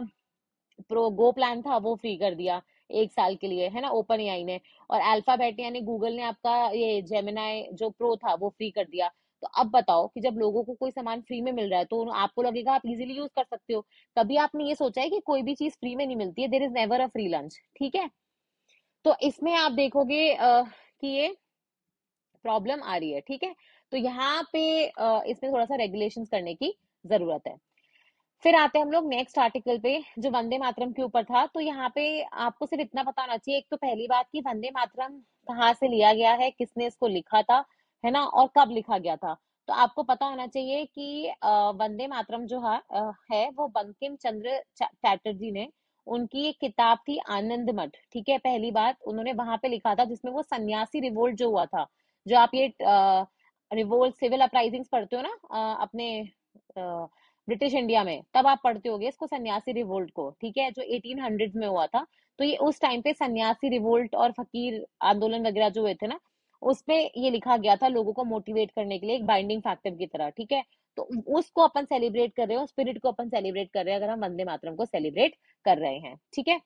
प्रो गो प्लान था वो फ्री कर दिया 1 साल के लिए, है ना, ओपन एआई ने। और अल्फाबेट यानी गूगल ने आपका ये जेमिनाई जो प्रो था वो फ्री कर दिया। तो अब बताओ कि जब लोगों को कोई सामान फ्री में मिल रहा है तो आपको लगेगा आप इजीली यूज कर सकते हो। कभी आपने ये सोचा है कि कोई भी चीज फ्री में नहीं मिलती है, there is never a free lunch, ठीक है। तो इसमें आप देखोगे कि ये प्रॉब्लम आ रही है, ठीक है। तो यहाँ पे इसमें थोड़ा सा रेगुलेशंस करने की जरूरत है। फिर आते हैं हम लोग नेक्स्ट आर्टिकल पे जो वंदे मातरम के ऊपर था। तो यहाँ पे आपको सिर्फ इतना पता होना चाहिए, एक तो पहली बात कि वंदे मातरम कहाँ से लिया गया है, किसने इसको लिखा था, है ना, और कब लिखा गया था। तो आपको पता होना चाहिए कि वंदे मातरम जो है वो बंकिम चंद्र चैटर्जी ने, उनकी एक किताब थी आनंद मठ, ठीक है, पहली बात उन्होंने वहां पे लिखा था, जिसमें वो सन्यासी रिवोल्ट जो हुआ था, जो आप ये रिवोल्ट सिविल अपराइजिंग्स पढ़ते हो ना अपने ब्रिटिश इंडिया में, तब आप पढ़ते होगे इसको सन्यासी रिवोल्ट को, ठीक है, जो 1800 में हुआ था। तो ये उस टाइम पे सन्यासी रिवोल्ट और फकीर आंदोलन वगैरह जो हुए थे ना, उसपे ये लिखा गया था लोगों को मोटिवेट करने के लिए एक बाइंडिंग फैक्टर की तरह, ठीक है। तो उसको अपन सेलिब्रेट कर रहे हो, स्पिरिट को अपन सेलिब्रेट कर रहे हैं अगर हम वंदे मातरम को सेलिब्रेट कर रहे हैं, ठीक है।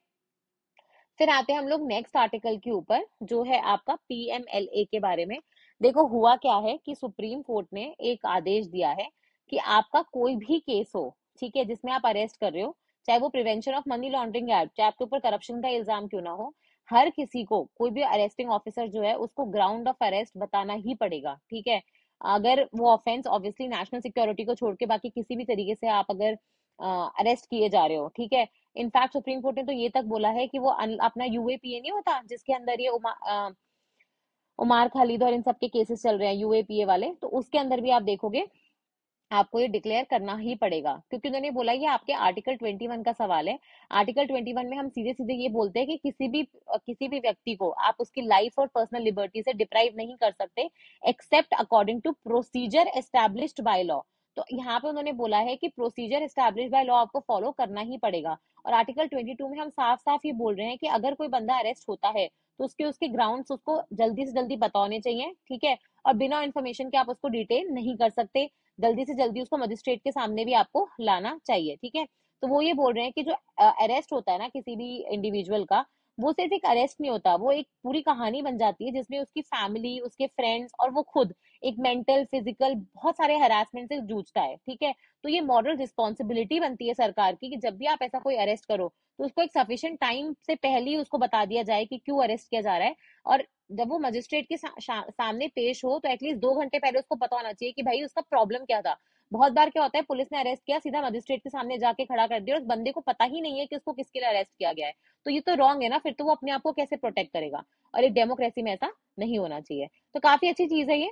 फिर आते हैं हम लोग नेक्स्ट आर्टिकल के ऊपर जो है आपका पीएमएलए के बारे में। देखो हुआ क्या है कि सुप्रीम कोर्ट ने एक आदेश दिया है कि आपका कोई भी केस हो, ठीक है, जिसमें आप अरेस्ट कर रहे हो, चाहे वो prevention of money laundering act, चाहे आपके ऊपर करप्शन का इल्जाम क्यों ना हो, हर किसी को, कोई भी अरेस्टिंग ऑफिसर जो है उसको ग्राउंड ऑफ अरेस्ट बताना ही पड़ेगा, ठीक है। अगर वो ऑफेंस ऑब्वियसली नेशनल सिक्योरिटी को छोड़ के बाकी किसी भी तरीके से आप अगर अरेस्ट किए जा रहे हो, ठीक है। इनफैक्ट सुप्रीम कोर्ट ने तो ये तक बोला है कि वो अपना यूएपीए नहीं होता जिसके अंदर ये उमार खालिद और इन सब के केसेस चल रहे हैं यूएपीए वाले, तो उसके अंदर भी आप देखोगे आपको ये डिक्लेयर करना ही पड़ेगा, क्योंकि उन्होंने बोला ये आपके आर्टिकल 21 का सवाल है। आर्टिकल 21 में हम सीधे सीधे ये बोलते हैं कि किसी भी व्यक्ति को आप उसकी लाइफ और पर्सनल लिबर्टी से डिप्राइव नहीं कर सकते except according to procedure established by law. तो यहाँ पे उन्होंने बोला है कि प्रोसीजर एस्टैब्लिश बाय लॉ आपको फॉलो करना ही पड़ेगा। और आर्टिकल 22 में हम साफ साफ ये बोल रहे हैं कि अगर कोई बंदा अरेस्ट होता है तो उसके ग्राउंड्स उसको जल्दी से जल्दी बताने चाहिए, ठीक है। और बिना इन्फॉर्मेशन के आप उसको डिटेन नहीं कर सकते, जल्दी से जल्दी उसको मजिस्ट्रेट के सामने भी आपको लाना चाहिए, ठीक है। तो वो ये बोल रहे हैं कि जो अरेस्ट होता है ना किसी भी इंडिविजुअल का, वो सिर्फ एक अरेस्ट नहीं होता, वो एक पूरी कहानी बन जाती है जिसमें उसकी फैमिली, उसके फ्रेंड्स और वो खुद एक मेंटल फिजिकल बहुत सारे हरासमेंट से जूझता है, ठीक है। तो ये मॉरल रिस्पॉन्सिबिलिटी बनती है सरकार की कि जब भी आप ऐसा कोई अरेस्ट करो तो उसको एक सफिशिएंट टाइम से पहले ही उसको बता दिया जाए कि क्यों अरेस्ट किया जा रहा है। और जब वो मजिस्ट्रेट के सामने पेश हो तो एटलीस्ट 2 घंटे पहले उसको पता होना चाहिए कि भाई उसका प्रॉब्लम क्या था। बहुत बार क्या होता है, पुलिस ने अरेस्ट किया, सीधा मजिस्ट्रेट के सामने जाके खड़ा कर दिया और उस बंदे को पता ही नहीं है कि उसको किसके लिए अरेस्ट किया गया है। तो ये तो रॉन्ग है ना, फिर तो वो अपने आप को कैसे प्रोटेक्ट करेगा। और एक डेमोक्रेसी में ऐसा नहीं होना चाहिए। तो काफी अच्छी चीज है ये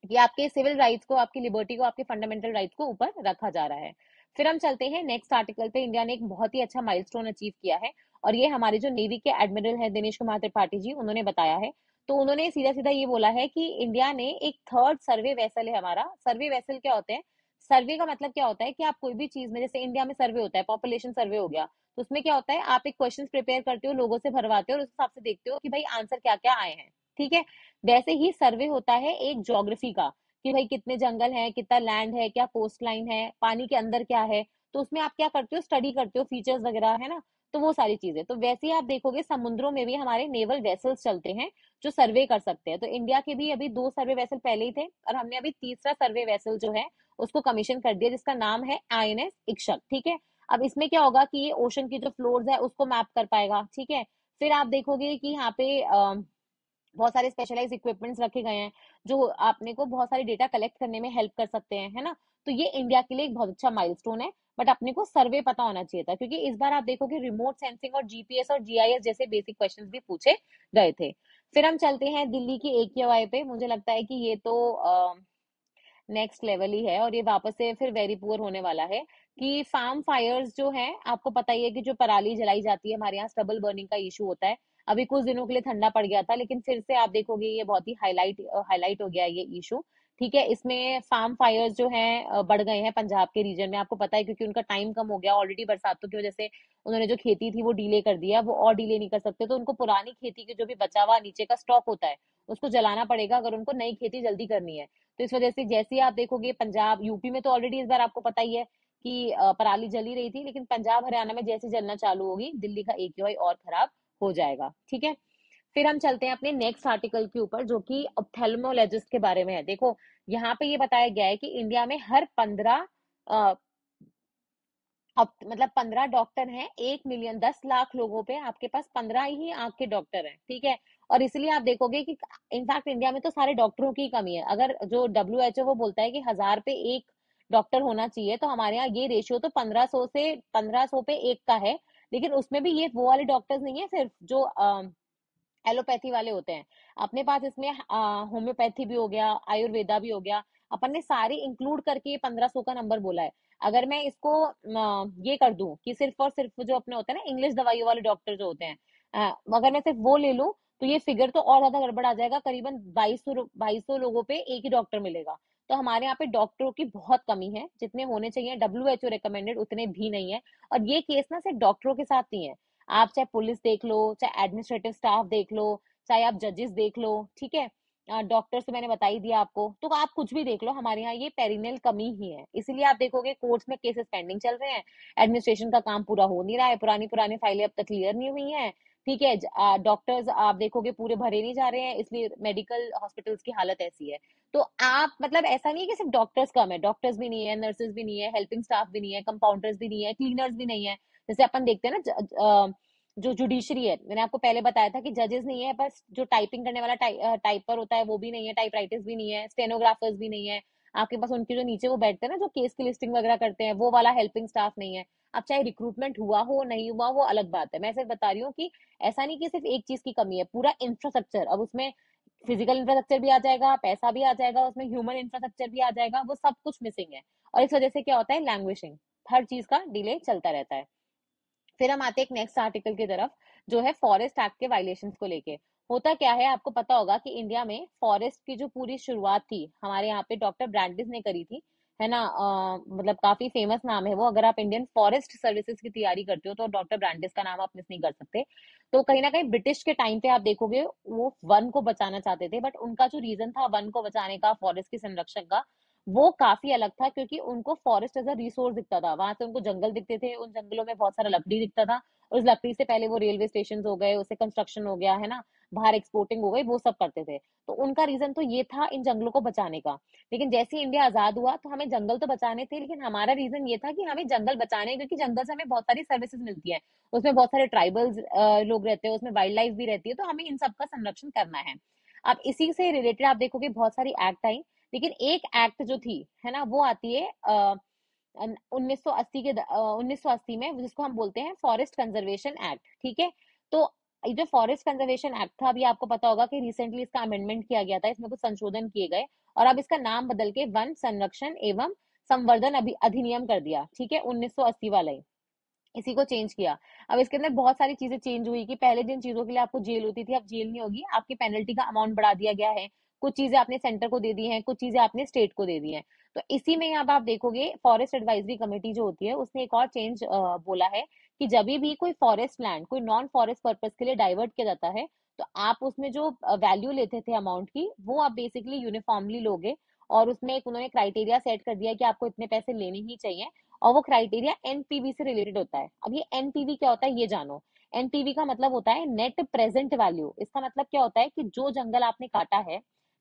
कि आपके सिविल राइट्स को, आपकी लिबर्टी को, आपके फंडामेंटल राइट्स को ऊपर रखा जा रहा है। फिर हम चलते हैं नेक्स्ट आर्टिकल पे। इंडिया ने एक बहुत ही अच्छा माइलस्टोन अचीव किया है, और ये हमारे जो नेवी के एडमिरल है दिनेश कुमार त्रिपाठी जी, उन्होंने बताया है। तो उन्होंने सीधा सीधा ये बोला है कि इंडिया ने एक थर्ड सर्वे वेसल है, हमारा सर्वे वेसल क्या होते हैं, सर्वे का मतलब क्या होता है कि आप कोई भी चीज में, जैसे इंडिया में सर्वे होता है, पॉपुलेशन सर्वे हो गया, तो उसमें क्या होता है, आप एक क्वेश्चन प्रिपेयर करते हो, लोगों से भरवाते हो और उस हिसाब से देखते हो कि भाई आंसर क्या क्या आए हैं, ठीक है। वैसे ही सर्वे होता है एक ज्योग्राफी का, कि भाई कितने जंगल है, कितना लैंड है, क्या कोस्ट लाइन है, पानी के अंदर क्या है, तो उसमें आप क्या करते हो, स्टडी करते हो फीचर्स वगैरह, है ना। तो वो सारी चीजें, तो वैसे ही आप देखोगे समुद्रों में भी हमारे नेवल वेसल्स चलते हैं जो सर्वे कर सकते हैं। तो इंडिया के भी अभी 2 सर्वे वेसल पहले ही थे, और हमने अभी तीसरा सर्वे वेसल जो है उसको कमीशन कर दिया, जिसका नाम है आईएनएस इक्षक, ठीक है। अब इसमें क्या होगा कि ये ओशन की जो फ्लोर्स है उसको मैप कर पाएगा, ठीक है। फिर आप देखोगे कि यहाँ पे बहुत सारे स्पेशलाइज इक्विपमेंट्स रखे गए हैं जो आपने को बहुत सारी डेटा कलेक्ट करने में हेल्प कर सकते हैं, है ना। तो ये इंडिया के लिए एक बहुत अच्छा माइलस्टोन है, बट अपने को सर्वे पता होना चाहिए था, क्योंकि इस बार आप देखोगे रिमोट सेंसिंग और जीपीएस और जीआईएस जैसे बेसिक क्वेश्चंस भी पूछे गए थे। फिर हम चलते हैं दिल्ली की AQI पे। मुझे लगता है कि ये तो नेक्स्ट लेवल ही है, और ये वापस से फिर वेरी पुअर होने वाला है। कि फार्म फायर्स जो है, आपको पता ही है कि जो पराली जलाई जाती है हमारे यहाँ, स्टबल बर्निंग का इशू होता है। अभी कुछ दिनों के लिए ठंडा पड़ गया था, लेकिन फिर से आप देखोगे ये बहुत ही हाईलाइट हो गया है ये इशू, ठीक है। इसमें फार्म फायर्स जो है बढ़ गए हैं पंजाब के रीजन में, आपको पता है, क्योंकि उनका टाइम कम हो गया ऑलरेडी, बरसातों की वजह से उन्होंने जो खेती थी वो डिले कर दिया, वो और डिले नहीं कर सकते, तो उनको पुरानी खेती के जो भी बचा हुआ नीचे का स्टॉक होता है उसको जलाना पड़ेगा अगर उनको नई खेती जल्दी करनी है। तो इस वजह से जैसे ही आप देखोगे पंजाब, यूपी में तो ऑलरेडी इस बार आपको पता ही है कि पराली जली रही थी, लेकिन पंजाब हरियाणा में जैसे जलना चालू होगी, दिल्ली का AQI और खराब हो जाएगा, ठीक है। फिर हम चलते हैं अपने नेक्स्ट आर्टिकल के ऊपर, जो कि ऑप्थेल्मोलॉजिस्ट के बारे में है। देखो यहाँ पे ये बताया गया है कि इंडिया में हर 15 अब मतलब 15 डॉक्टर हैं 1 मिलियन, 10 लाख लोगों पे आपके पास 15 ही आंख के डॉक्टर हैं, ठीक है। और इसलिए आप देखोगे कि इनफैक्ट इंडिया में तो सारे डॉक्टरों की कमी है। अगर जो WHO वो बोलता है कि 1000 पे एक डॉक्टर होना चाहिए, तो हमारे यहाँ ये रेशियो तो 1500 पे एक का है। लेकिन उसमें भी ये वो वाले डॉक्टर्स नहीं है सिर्फ जो एलोपैथी वाले होते हैं। अपने पास इसमें होम्योपैथी भी हो गया, आयुर्वेदा भी हो गया, अपन ने सारे इंक्लूड करके ये 1500 का नंबर बोला है। अगर मैं इसको ये कर दूं कि सिर्फ और सिर्फ जो अपने होते हैं ना इंग्लिश दवाइयों वाले डॉक्टर जो होते हैं, अगर मैं सिर्फ वो ले लूं, तो ये फिगर तो और ज्यादा गड़बड़ आ जाएगा। करीबन 2200 लोगों पे एक ही डॉक्टर मिलेगा। तो हमारे यहाँ पे डॉक्टरों की बहुत कमी है, जितने होने चाहिए WHO रिकमेंडेड उतने भी नहीं है। और ये केस ना सिर्फ डॉक्टरों के साथ नहीं है, आप चाहे पुलिस देख लो, चाहे एडमिनिस्ट्रेटिव स्टाफ देख लो, चाहे आप जजेस देख लो, ठीक है। डॉक्टर्स तो मैंने बता ही दिया आपको, तो आप कुछ भी देख लो, हमारे यहाँ ये पेरिनियल कमी ही है। इसीलिए आप देखोगे कोर्ट्स में केसेस पेंडिंग चल रहे हैं, एडमिनिस्ट्रेशन का काम पूरा हो नहीं रहा है, पुरानी पुरानी फाइलें अब तक क्लियर नहीं हुई हैं, ठीक है। डॉक्टर्स आप देखोगे पूरे भरे नहीं जा रहे हैं, इसलिए मेडिकल हॉस्पिटल्स की हालत ऐसी है। तो आप मतलब ऐसा नहीं है कि सिर्फ डॉक्टर्स कम है, डॉक्टर्स भी नहीं है, नर्सेज भी नहीं है, हेल्पिंग स्टाफ भी नहीं है, कंपाउंडर्स भी नहीं है, क्लीनर्स भी नहीं है। जैसे अपन देखते हैं ना जो जुडिशरी है, मैंने आपको पहले बताया था कि जजेस नहीं है, बस जो टाइपिंग करने वाला टाइपर होता है वो भी नहीं है, टाइप राइटर्स भी नहीं है, स्टेनोग्राफर्स भी नहीं है। आपके पास उनके जो नीचे वो बैठते हैं ना, जो केस की लिस्टिंग वगैरह करते हैं, वो वाला हेल्पिंग स्टाफ नहीं है। अब चाहे रिक्रूटमेंट हुआ हो नहीं हुआ, वो अलग बात है, मैं सिर्फ बता रही हूँ कि ऐसा नहीं कि सिर्फ एक चीज की कमी है, पूरा इंफ्रास्ट्रक्चर। अब उसमें फिजिकल इंफ्रास्ट्रक्चर भी आ जाएगा, पैसा भी आ जाएगा, उसमें ह्यूमन इंफ्रास्ट्रक्चर भी आ जाएगा, वो सब कुछ मिसिंग है। और इस वजह से क्या होता है, लैंग्वेजिंग, हर चीज का डिले चलता रहता है। फिर हम आते हैं एक नेक्स्ट आर्टिकल की तरफ, जो है फॉरेस्ट एक्ट के वायलेशंस को लेके। होता क्या है, आपको पता होगा कि इंडिया में फॉरेस्ट की जो पूरी शुरुआत थी हमारे यहाँ पे डॉक्टर ब्रैंडिस ने करी थी, है ना। मतलब काफी फेमस नाम है वो, अगर आप इंडियन फॉरेस्ट सर्विसेज की तैयारी करते हो तो डॉक्टर ब्रैंडिस का नाम आप मिस नहीं कर सकते। तो कहीं ना कहीं ब्रिटिश के टाइम पे आप देखोगे वो वन को बचाना चाहते थे, बट उनका जो रीजन था वन को बचाने का, फॉरेस्ट के संरक्षण का, वो काफी अलग था। क्योंकि उनको फॉरेस्ट एज अ रिसोर्स दिखता था, वहां से उनको जंगल दिखते थे, उन जंगलों में बहुत सारा लकड़ी दिखता था, और उस लकड़ी से पहले वो रेलवे स्टेशन हो गए, उससे कंस्ट्रक्शन हो गया, है ना, बाहर एक्सपोर्टिंग हो गई, वो सब करते थे। तो उनका रीजन तो ये था इन जंगलों को बचाने का। लेकिन जैसे ही इंडिया आजाद हुआ तो हमें जंगल तो बचाने थे, लेकिन हमारा रीजन ये था कि हमें जंगल बचाने हैं, क्योंकि जंगल से हमें बहुत सारी सर्विसेज मिलती है, उसमें बहुत सारे ट्राइबल्स लोग रहते हैं, उसमें वाइल्ड लाइफ भी रहती है, तो हमें इन सब का संरक्षण करना है। अब इसी से रिलेटेड आप देखोगे बहुत सारी एक्ट आई, लेकिन एक एक्ट जो थी, है ना, वो आती है 1980 में, जिसको हम बोलते हैं फॉरेस्ट कंजर्वेशन एक्ट, ठीक है। तो ये जो फॉरेस्ट कंजर्वेशन एक्ट था, अभी आपको पता होगा कि रिसेंटली इसका अमेंडमेंट किया गया था, इसमें कुछ संशोधन किए गए, और अब इसका नाम बदल के वन संरक्षण एवं संवर्धन अधिनियम कर दिया, ठीक है, 1980 वाला ही, इसी को चेंज किया। अब इसके अंदर बहुत सारी चीजें चेंज हुई कि पहले जिन चीजों के लिए आपको जेल होती थी, अब जेल नहीं होगी, आपकी पेनल्टी का अमाउंट बढ़ा दिया गया है, कुछ चीजें आपने सेंटर को दे दी हैं, कुछ चीजें आपने स्टेट को दे दी हैं। तो इसी में अब आप देखोगे फॉरेस्ट एडवाइजरी कमेटी जो होती है उसने एक और चेंज बोला है कि जब भी कोई फॉरेस्ट लैंड कोई नॉन फॉरेस्ट पर्पस के लिए डाइवर्ट किया जाता है, तो आप उसमें जो वैल्यू लेते थे अमाउंट की, वो आप बेसिकली यूनिफॉर्मली लोगे। और उसमें एक उन्होंने क्राइटेरिया सेट कर दिया कि आपको इतने पैसे लेने ही चाहिए, और वो क्राइटेरिया एनपीवी से रिलेटेड होता है। अब ये एनपीवी क्या होता है ये जानो। एनपीवी का मतलब होता है नेट प्रेजेंट वैल्यू। इसका मतलब क्या होता है कि जो जंगल आपने काटा है,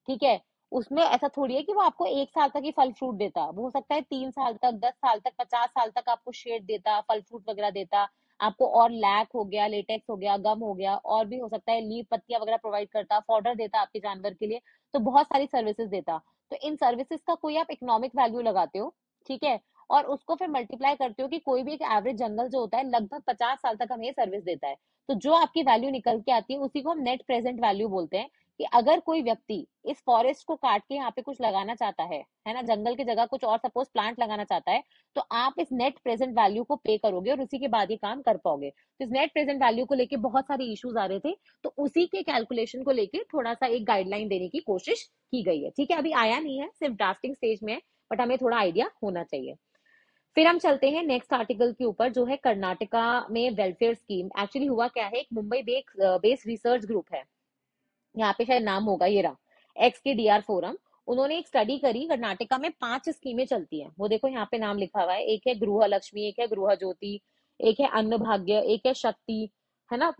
ठीक है, उसमें ऐसा थोड़ी है कि वो आपको 1 साल तक ही फल फ्रूट देता। वो हो सकता है 3 साल तक, 10 साल तक, 50 साल तक आपको शेड देता, फल फ्रूट वगैरह देता। आपको और लैक हो गया, लेटेक्स हो गया, गम हो गया, और भी हो सकता है लीव पत्तियां वगैरह प्रोवाइड करता, फॉडर देता आपके जानवर के लिए। तो बहुत सारी सर्विसेज देता। तो इन सर्विसेज का कोई आप इकोनॉमिक वैल्यू लगाते हो, ठीक है, और उसको फिर मल्टीप्लाई करते हो कि कोई भी एक एवरेज जंगल जो होता है लगभग 50 साल तक हमें सर्विस देता है। तो जो आपकी वैल्यू निकल के आती है उसी को हम नेट प्रेजेंट वैल्यू बोलते हैं। कि अगर कोई व्यक्ति इस फॉरेस्ट को काट के यहाँ पे कुछ लगाना चाहता है ना, जंगल की जगह कुछ और सपोज प्लांट लगाना चाहता है, तो आप इस नेट प्रेजेंट वैल्यू को पे करोगे और उसी के बाद ये काम कर पाओगे। तो इस नेट प्रेजेंट वैल्यू को लेके बहुत सारे इश्यूज आ रहे थे, तो उसी के कैलकुलेशन को लेके थोड़ा सा एक गाइडलाइन देने की कोशिश की गई है। ठीक है, अभी आया नहीं है, सिर्फ ड्राफ्टिंग स्टेज में है, बट हमें थोड़ा आइडिया होना चाहिए। फिर हम चलते हैं नेक्स्ट आर्टिकल के ऊपर, जो है कर्नाटका में वेलफेयर स्कीम। एक्चुअली हुआ क्या है, एक मुंबई बेस्ड रिसर्च ग्रुप है, यहाँ पे शायद नाम होगा, ये रहा एक्स के डी आर फोरम। उन्होंने एक स्टडी करी, कर्नाटका में 5 स्कीमें चलती हैं। वो देखो यहाँ पे नाम लिखा हुआ है, एक है गृह लक्ष्मी, एक है गृह ज्योति, एक है अन्न भाग्य, एक है शक्ति, है ना,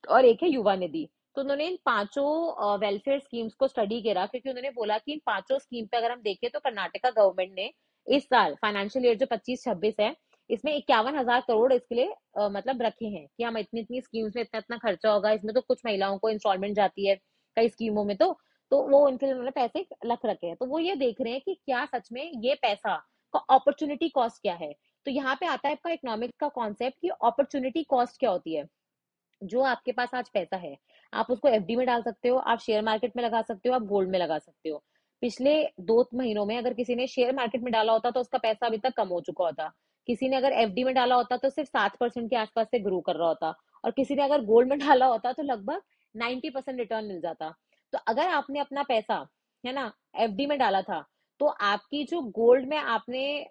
और एक है युवा निधि। तो उन्होंने इन पांचों वेलफेयर स्कीम्स को स्टडी करा, क्योंकि उन्होंने बोला कि इन पांचों स्कीम पे अगर हम देखें तो कर्नाटका गवर्नमेंट ने इस साल फाइनेंशियल ईयर जो 25-26 है, इसमें 51,000 करोड़ इसके लिए मतलब रखे हैं कि हम इतनी इतनी स्कीम्स में इतना इतना खर्चा होगा। इसमें तो कुछ महिलाओं को इंस्टॉलमेंट जाती है कई स्कीमों में, तो वो उनके लिए उन्होंने पैसे रख रखे हैं। तो वो ये देख रहे हैं कि क्या सच में ये पैसा का अपॉर्चुनिटी कॉस्ट क्या है। तो यहाँ पे आता है आपका इकोनॉमिक्स का कॉन्सेप्ट कि अपॉर्चुनिटी कॉस्ट क्या होती है। जो आपके पास आज पैसा है, आप उसको एफडी में डाल सकते हो, आप शेयर मार्केट में लगा सकते हो, आप गोल्ड में लगा सकते हो। पिछले 2 महीनों में अगर किसी ने शेयर मार्केट में डाला होता तो उसका पैसा अभी तक कम हो चुका होता। किसी ने अगर एफडी में डाला होता तो सिर्फ 7% के आसपास से ग्रो कर रहा होता, और किसी ने अगर गोल्ड में डाला होता तो लगभग 90% रिटर्न मिल जाता। तो अगर आपने अपना पैसा, है ना, एफडी में डाला था, तो आपकी जो गोल्ड में आपने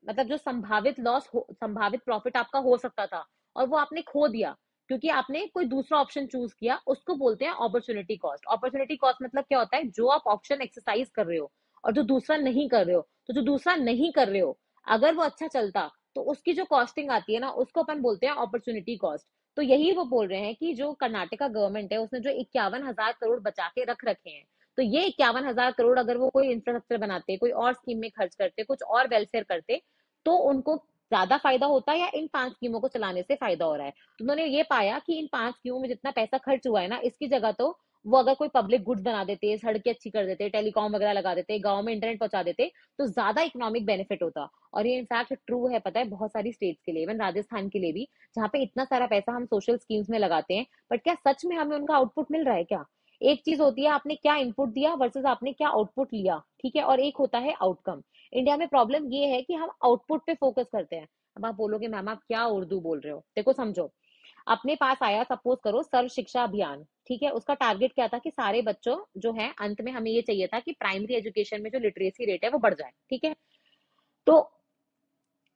मतलब जो संभावित लॉस हो, संभावित प्रॉफिट आपका हो सकता था, और वो आपने खो दिया क्योंकि आपने कोई दूसरा ऑप्शन चूज किया, उसको बोलते हैं अपॉर्चुनिटी कॉस्ट। अपॉर्चुनिटी कॉस्ट मतलब क्या होता है, जो आप ऑप्शन एक्सरसाइज कर रहे हो और जो दूसरा नहीं कर रहे हो। तो जो दूसरा नहीं कर रहे हो, अगर वो अच्छा चलता तो उसकी जो कॉस्टिंग आती है ना, उसको अपन बोलते हैं अपॉर्चुनिटी कॉस्ट। तो यही वो बोल रहे हैं कि जो कर्नाटका गवर्नमेंट है उसने जो 51,000 करोड़ बचा के रख रखे हैं, तो ये 51,000 करोड़ अगर वो कोई इंफ्रास्ट्रक्चर बनाते, कोई और स्कीम में खर्च करते, कुछ और वेलफेयर करते, तो उनको ज्यादा फायदा होता है या इन 5 स्कीमों को चलाने से फायदा हो रहा है। तो उन्होंने ये पाया कि इन 5 स्कीमों में जितना पैसा खर्च हुआ है ना, इसकी जगह तो वो अगर कोई पब्लिक गुड्स बना देते, सड़कें अच्छी कर देते, टेलीकॉम वगैरह लगा देते, गांव में इंटरनेट पहुंचा देते, तो ज्यादा इकोनॉमिक बेनिफिट होता। और ये इनफैक्ट ट्रू है, पता है, बहुत सारी स्टेट्स के लिए, इवन राजस्थान के लिए भी, जहाँ पे इतना सारा पैसा हम सोशल स्कीम्स में लगाते हैं, बट क्या सच में हमें उनका आउटपुट मिल रहा है क्या। एक चीज होती है आपने क्या इनपुट दिया वर्सेस आपने क्या आउटपुट लिया, ठीक है, और एक होता है आउटकम। इंडिया में प्रॉब्लम ये है कि हम आउटपुट पे फोकस करते हैं। अब आप बोलोगे मैम आप क्या उर्दू बोल रहे हो, देखो समझो, अपने पास आया सपोज करो सर्व शिक्षा अभियान, ठीक है, उसका टारगेट क्या था कि सारे बच्चों जो है, अंत में हमें ये चाहिए था कि प्राइमरी एजुकेशन में जो लिटरेसी रेट है वो बढ़ जाए, ठीक है। तो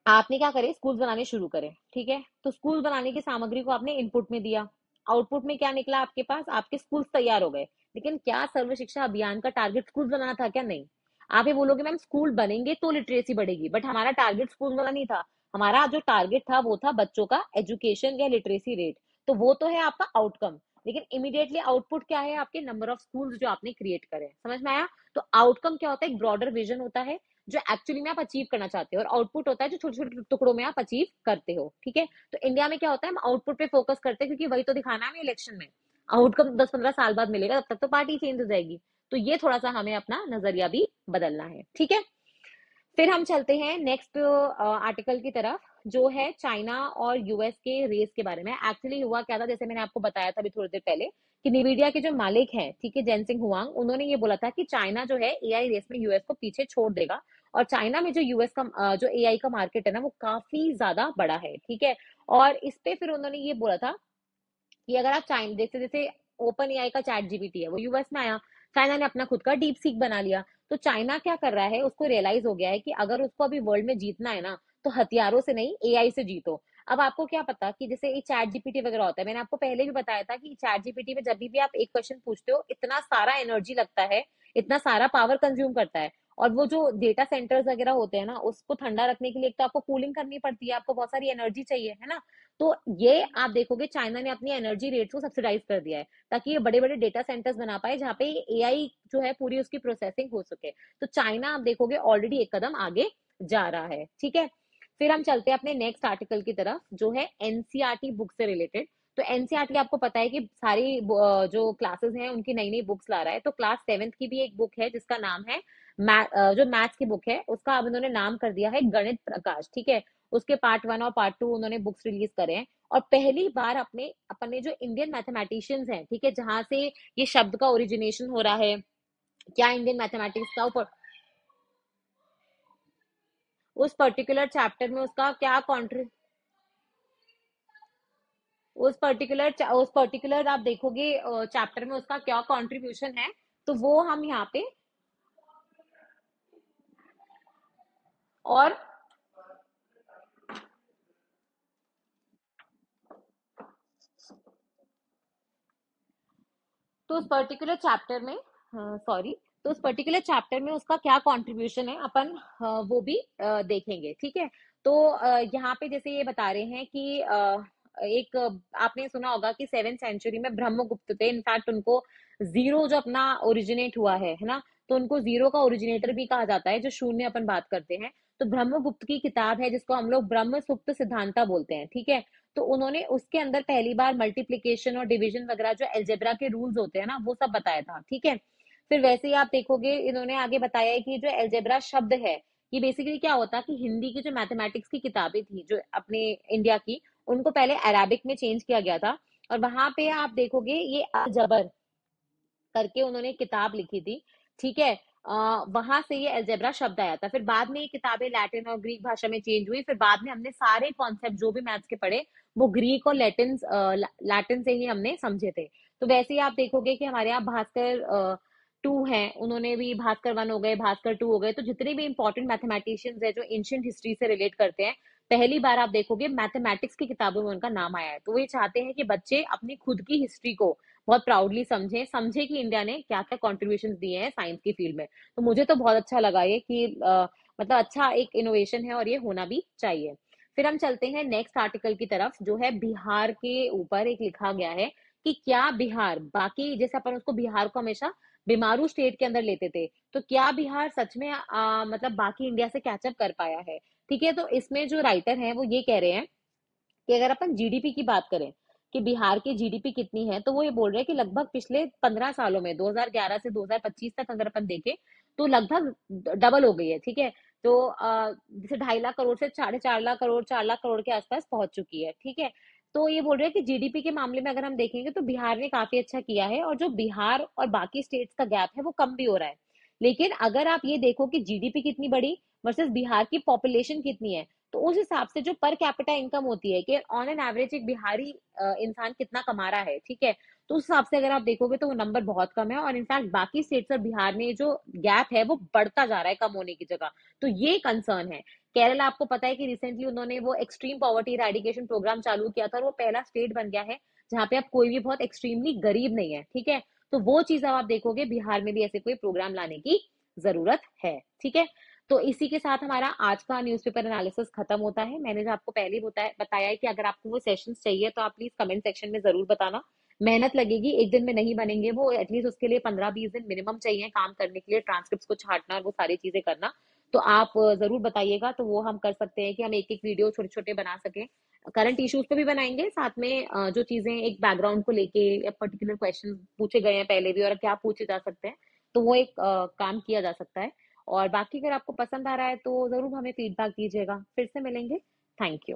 आपने क्या करे, स्कूल बनाने शुरू करे, ठीक है, तो स्कूल बनाने की सामग्री को आपने इनपुट में दिया, आउटपुट में क्या निकला आपके पास, आपके स्कूल तैयार हो गए। लेकिन क्या सर्व शिक्षा अभियान का टारगेट स्कूल बनाना था क्या, नहीं। आप ये बोलोगे मैम स्कूल बनेंगे तो लिटरेसी बढ़ेगी, बट हमारा टारगेट स्कूल बनाना नहीं था। हमारा जो टारगेट था वो था बच्चों का एजुकेशन या लिटरेसी रेट। तो वो तो है आपका आउटकम, लेकिन इमीडिएटली आउटपुट क्या है, आपके नंबर ऑफ स्कूल्स जो आपने क्रिएट करे, समझ में आया। तो आउटकम क्या होता है, एक ब्रॉडर विजन होता है जो एक्चुअली में आप अचीव करना चाहते हो, और आउटपुट होता है जो छोटे छोटे टुकड़ों में आप अचीव करते हो, ठीक है। तो इंडिया में क्या होता है, हम आउटपुट पे फोकस करते हैं क्योंकि वही तो दिखाना है हमें इलेक्शन में। आउटकम 10-15 साल बाद मिलेगा, तब तक तो पार्टी चेंज हो जाएगी। तो ये थोड़ा सा हमें अपना नजरिया भी बदलना है, ठीक है। फिर हम चलते हैं नेक्स्ट आर्टिकल की तरफ, जो है चाइना और यूएस के रेस के बारे में। एक्चुअली हुआ क्या था, जैसे मैंने आपको बताया था अभी थोड़ी देर पहले, कि निविडिया के जो मालिक हैं, ठीक है, जेनसिंग हुआंग, उन्होंने ये बोला था कि चाइना जो है एआई रेस में यूएस को पीछे छोड़ देगा। और चाइना में जो यूएस का जो एआई का मार्केट है ना, वो काफी ज्यादा बड़ा है, ठीक है। और इस पे फिर उन्होंने ये बोला था कि अगर आप चाइना, जैसे जैसे ओपन एआई का चैट जीपीटी है वो यूएस में आया, चाइना ने अपना खुद का डीप सीक बना लिया। तो चाइना क्या कर रहा है, उसको रियलाइज हो गया है कि अगर उसको अभी वर्ल्ड में जीतना है ना, तो हथियारों से नहीं, एआई से जीतो। अब आपको क्या पता कि जैसे ये चैट जीपीटी वगैरह होता है, मैंने आपको पहले भी बताया था कि चैट जीपीटी में जब भी आप एक क्वेश्चन पूछते हो, इतना सारा एनर्जी लगता है, इतना सारा पावर कंज्यूम करता है। और वो जो डेटा सेंटर्स वगैरह होते हैं ना, उसको ठंडा रखने के लिए एक तो आपको कूलिंग करनी पड़ती है, आपको बहुत सारी एनर्जी चाहिए, है ना। तो ये आप देखोगे चाइना ने अपनी एनर्जी रेट्स को सब्सिडाइज कर दिया है, ताकि ये बड़े बड़े डेटा सेंटर्स बना पाए जहाँ पे एआई जो है पूरी उसकी प्रोसेसिंग हो सके। तो चाइना आप देखोगे ऑलरेडी एक कदम आगे जा रहा है, ठीक है। फिर हम चलते हैं अपने नेक्स्ट आर्टिकल की तरफ, जो है एनसीईआरटी बुक से रिलेटेड। तो एनसीईआरटी आपको पता है कि सारी जो क्लासेस हैं उनकी नई नई बुक्स ला रहा है। तो क्लास 7th की भी एक बुक है जिसका नाम है जो मैथ्स की बुक है उसका अब उन्होंने नाम कर दिया है गणित प्रकाश, ठीक है। उसके पार्ट 1 और पार्ट 2 उन्होंने बुक्स रिलीज करे हैं। और पहली बार अपने जो इंडियन मैथमेटिशियंस हैं, ठीक है, जहां से ये शब्द का ओरिजिनेशन हो रहा है, क्या इंडियन मैथमेटिक्स का उस पर्टिकुलर चैप्टर में उसका क्या कॉन्ट्री उस पर्टिकुलर आप देखोगे चैप्टर में उसका क्या कंट्रीब्यूशन है, तो वो हम यहाँ पे। और तो उस पर्टिकुलर चैप्टर में, सॉरी, तो उस पर्टिकुलर चैप्टर में उसका क्या कंट्रीब्यूशन है अपन वो भी देखेंगे, ठीक है। तो यहाँ पे जैसे ये बता रहे हैं कि एक आपने सुना होगा कि 7th सेंचुरी में ब्रह्मगुप्त थे, इनफैक्ट उनको जीरो जो अपना ओरिजिनेट हुआ है ना, तो उनको जीरो का ओरिजिनेटर भी कहा जाता है, जो शून्य अपन बात करते हैं। तो ब्रह्मगुप्त की किताब है जिसको हम लोग ब्रह्म सुप्त सिद्धांता बोलते हैं, ठीक है। तो उन्होंने उसके अंदर पहली बार मल्टीप्लीकेशन और डिवीजन वगैरह जो एल्जेब्रा के रूल्स होते हैं ना, वो सब बताया था, ठीक है। फिर वैसे ही आप देखोगे इन्होंने आगे बताया है कि जो एल्जेब्रा शब्द है, ये बेसिकली क्या होता है कि हिंदी की जो मैथमेटिक्स की किताबें थी जो अपने इंडिया की, उनको पहले अरेबिक में चेंज किया गया था। और वहां पे आप देखोगे ये अलजबर करके उन्होंने किताब लिखी थी, ठीक है। वहां से ये अलजेब्रा शब्द आया था। फिर बाद में ये किताबें लैटिन और ग्रीक भाषा में चेंज हुई। फिर बाद में हमने सारे कॉन्सेप्ट जो भी मैथ्स के पढ़े, वो ग्रीक और लैटिन से ही हमने समझे थे। तो वैसे ही आप देखोगे कि हमारे यहाँ भास्कर 2 है, उन्होंने भी भास्कर 1 हो गए, भास्कर 2 हो गए। तो जितने भी इंपॉर्टेंट मैथमेटिशियंस है जो एंशियंट हिस्ट्री से रिलेट करते हैं, पहली बार आप देखोगे मैथमेटिक्स की किताबों में उनका नाम आया है। तो वो ये चाहते हैं कि बच्चे अपनी खुद की हिस्ट्री को बहुत प्राउडली समझे कि इंडिया ने क्या क्या कॉन्ट्रीब्यूशन दिए हैं साइंस की फील्ड में। तो मुझे तो बहुत अच्छा लगा ये कि मतलब अच्छा एक इनोवेशन है और ये होना भी चाहिए। फिर हम चलते हैं नेक्स्ट आर्टिकल की तरफ, जो है बिहार के ऊपर एक लिखा गया है कि क्या बिहार बाकी, जैसे अपन उसको बिहार को हमेशा बीमारू स्टेट के अंदर लेते थे, तो क्या बिहार सच में मतलब बाकी इंडिया से कैचअप कर पाया है, ठीक है। तो इसमें जो राइटर हैं वो ये कह रहे हैं कि अगर अपन जीडीपी की बात करें कि बिहार की जीडीपी कितनी है, तो वो ये बोल रहे हैं कि लगभग पिछले 15 सालों में 2011 से 2025 तक अगर अपन देखें, तो लगभग डबल हो गई है, ठीक है। तो जैसे 2.5 लाख करोड़ से 4.5 लाख करोड़, 4 लाख करोड़ के आसपास पहुंच चुकी है, ठीक है। तो ये बोल रहे हैं कि जीडीपी के मामले में अगर हम देखेंगे तो बिहार ने काफी अच्छा किया है, और जो बिहार और बाकी स्टेट्स का गैप है वो कम भी हो रहा है। लेकिन अगर आप ये देखो कि जीडीपी कितनी बड़ी वर्सेस बिहार की पॉपुलेशन कितनी है, तो उस हिसाब से जो पर कैपिटा इनकम होती है कि ऑन एन एवरेज एक बिहारी इंसान कितना कमा रहा है, ठीक है, तो उस हिसाब से अगर आप देखोगे तो वो नंबर बहुत कम है। और इनफैक्ट बाकी स्टेट्स और बिहार में जो गैप है वो बढ़ता जा रहा है कम होने की जगह। तो ये कंसर्न है। केरला आपको पता है कि रिसेंटली उन्होंने वो एक्सट्रीम पॉवर्टी इरेडिकेशन प्रोग्राम चालू किया था, और वो पहला स्टेट बन गया है जहाँ पे अब कोई भी बहुत एक्सट्रीमली गरीब नहीं है, ठीक है। तो वो चीज अब आप देखोगे बिहार में भी ऐसे कोई प्रोग्राम लाने की जरूरत है, ठीक है। तो इसी के साथ हमारा आज का न्यूज़पेपर एनालिसिस खत्म होता है। मैंने जो आपको पहले बताया है कि अगर आपको वो सेशंस चाहिए तो आप प्लीज कमेंट सेक्शन में जरूर बताना। मेहनत लगेगी, एक दिन में नहीं बनेंगे वो, एटलीस्ट उसके लिए 15-20 दिन मिनिमम चाहिए काम करने के लिए, ट्रांसक्रिप्ट को छांटना और वो सारी चीजें करना। तो आप जरूर बताइएगा, तो वो हम कर सकते हैं कि हम एक एक वीडियो छोटे छोटे बना सकें। करंट इश्यूज पे भी बनाएंगे, साथ में जो चीजें एक बैकग्राउंड को लेके या पर्टिकुलर क्वेश्चन पूछे गए हैं पहले भी और क्या पूछे जा सकते हैं, तो वो एक काम किया जा सकता है। और बाकी अगर आपको पसंद आ रहा है तो जरूर हमें फीडबैक दीजिएगा। फिर से मिलेंगे। Thank you.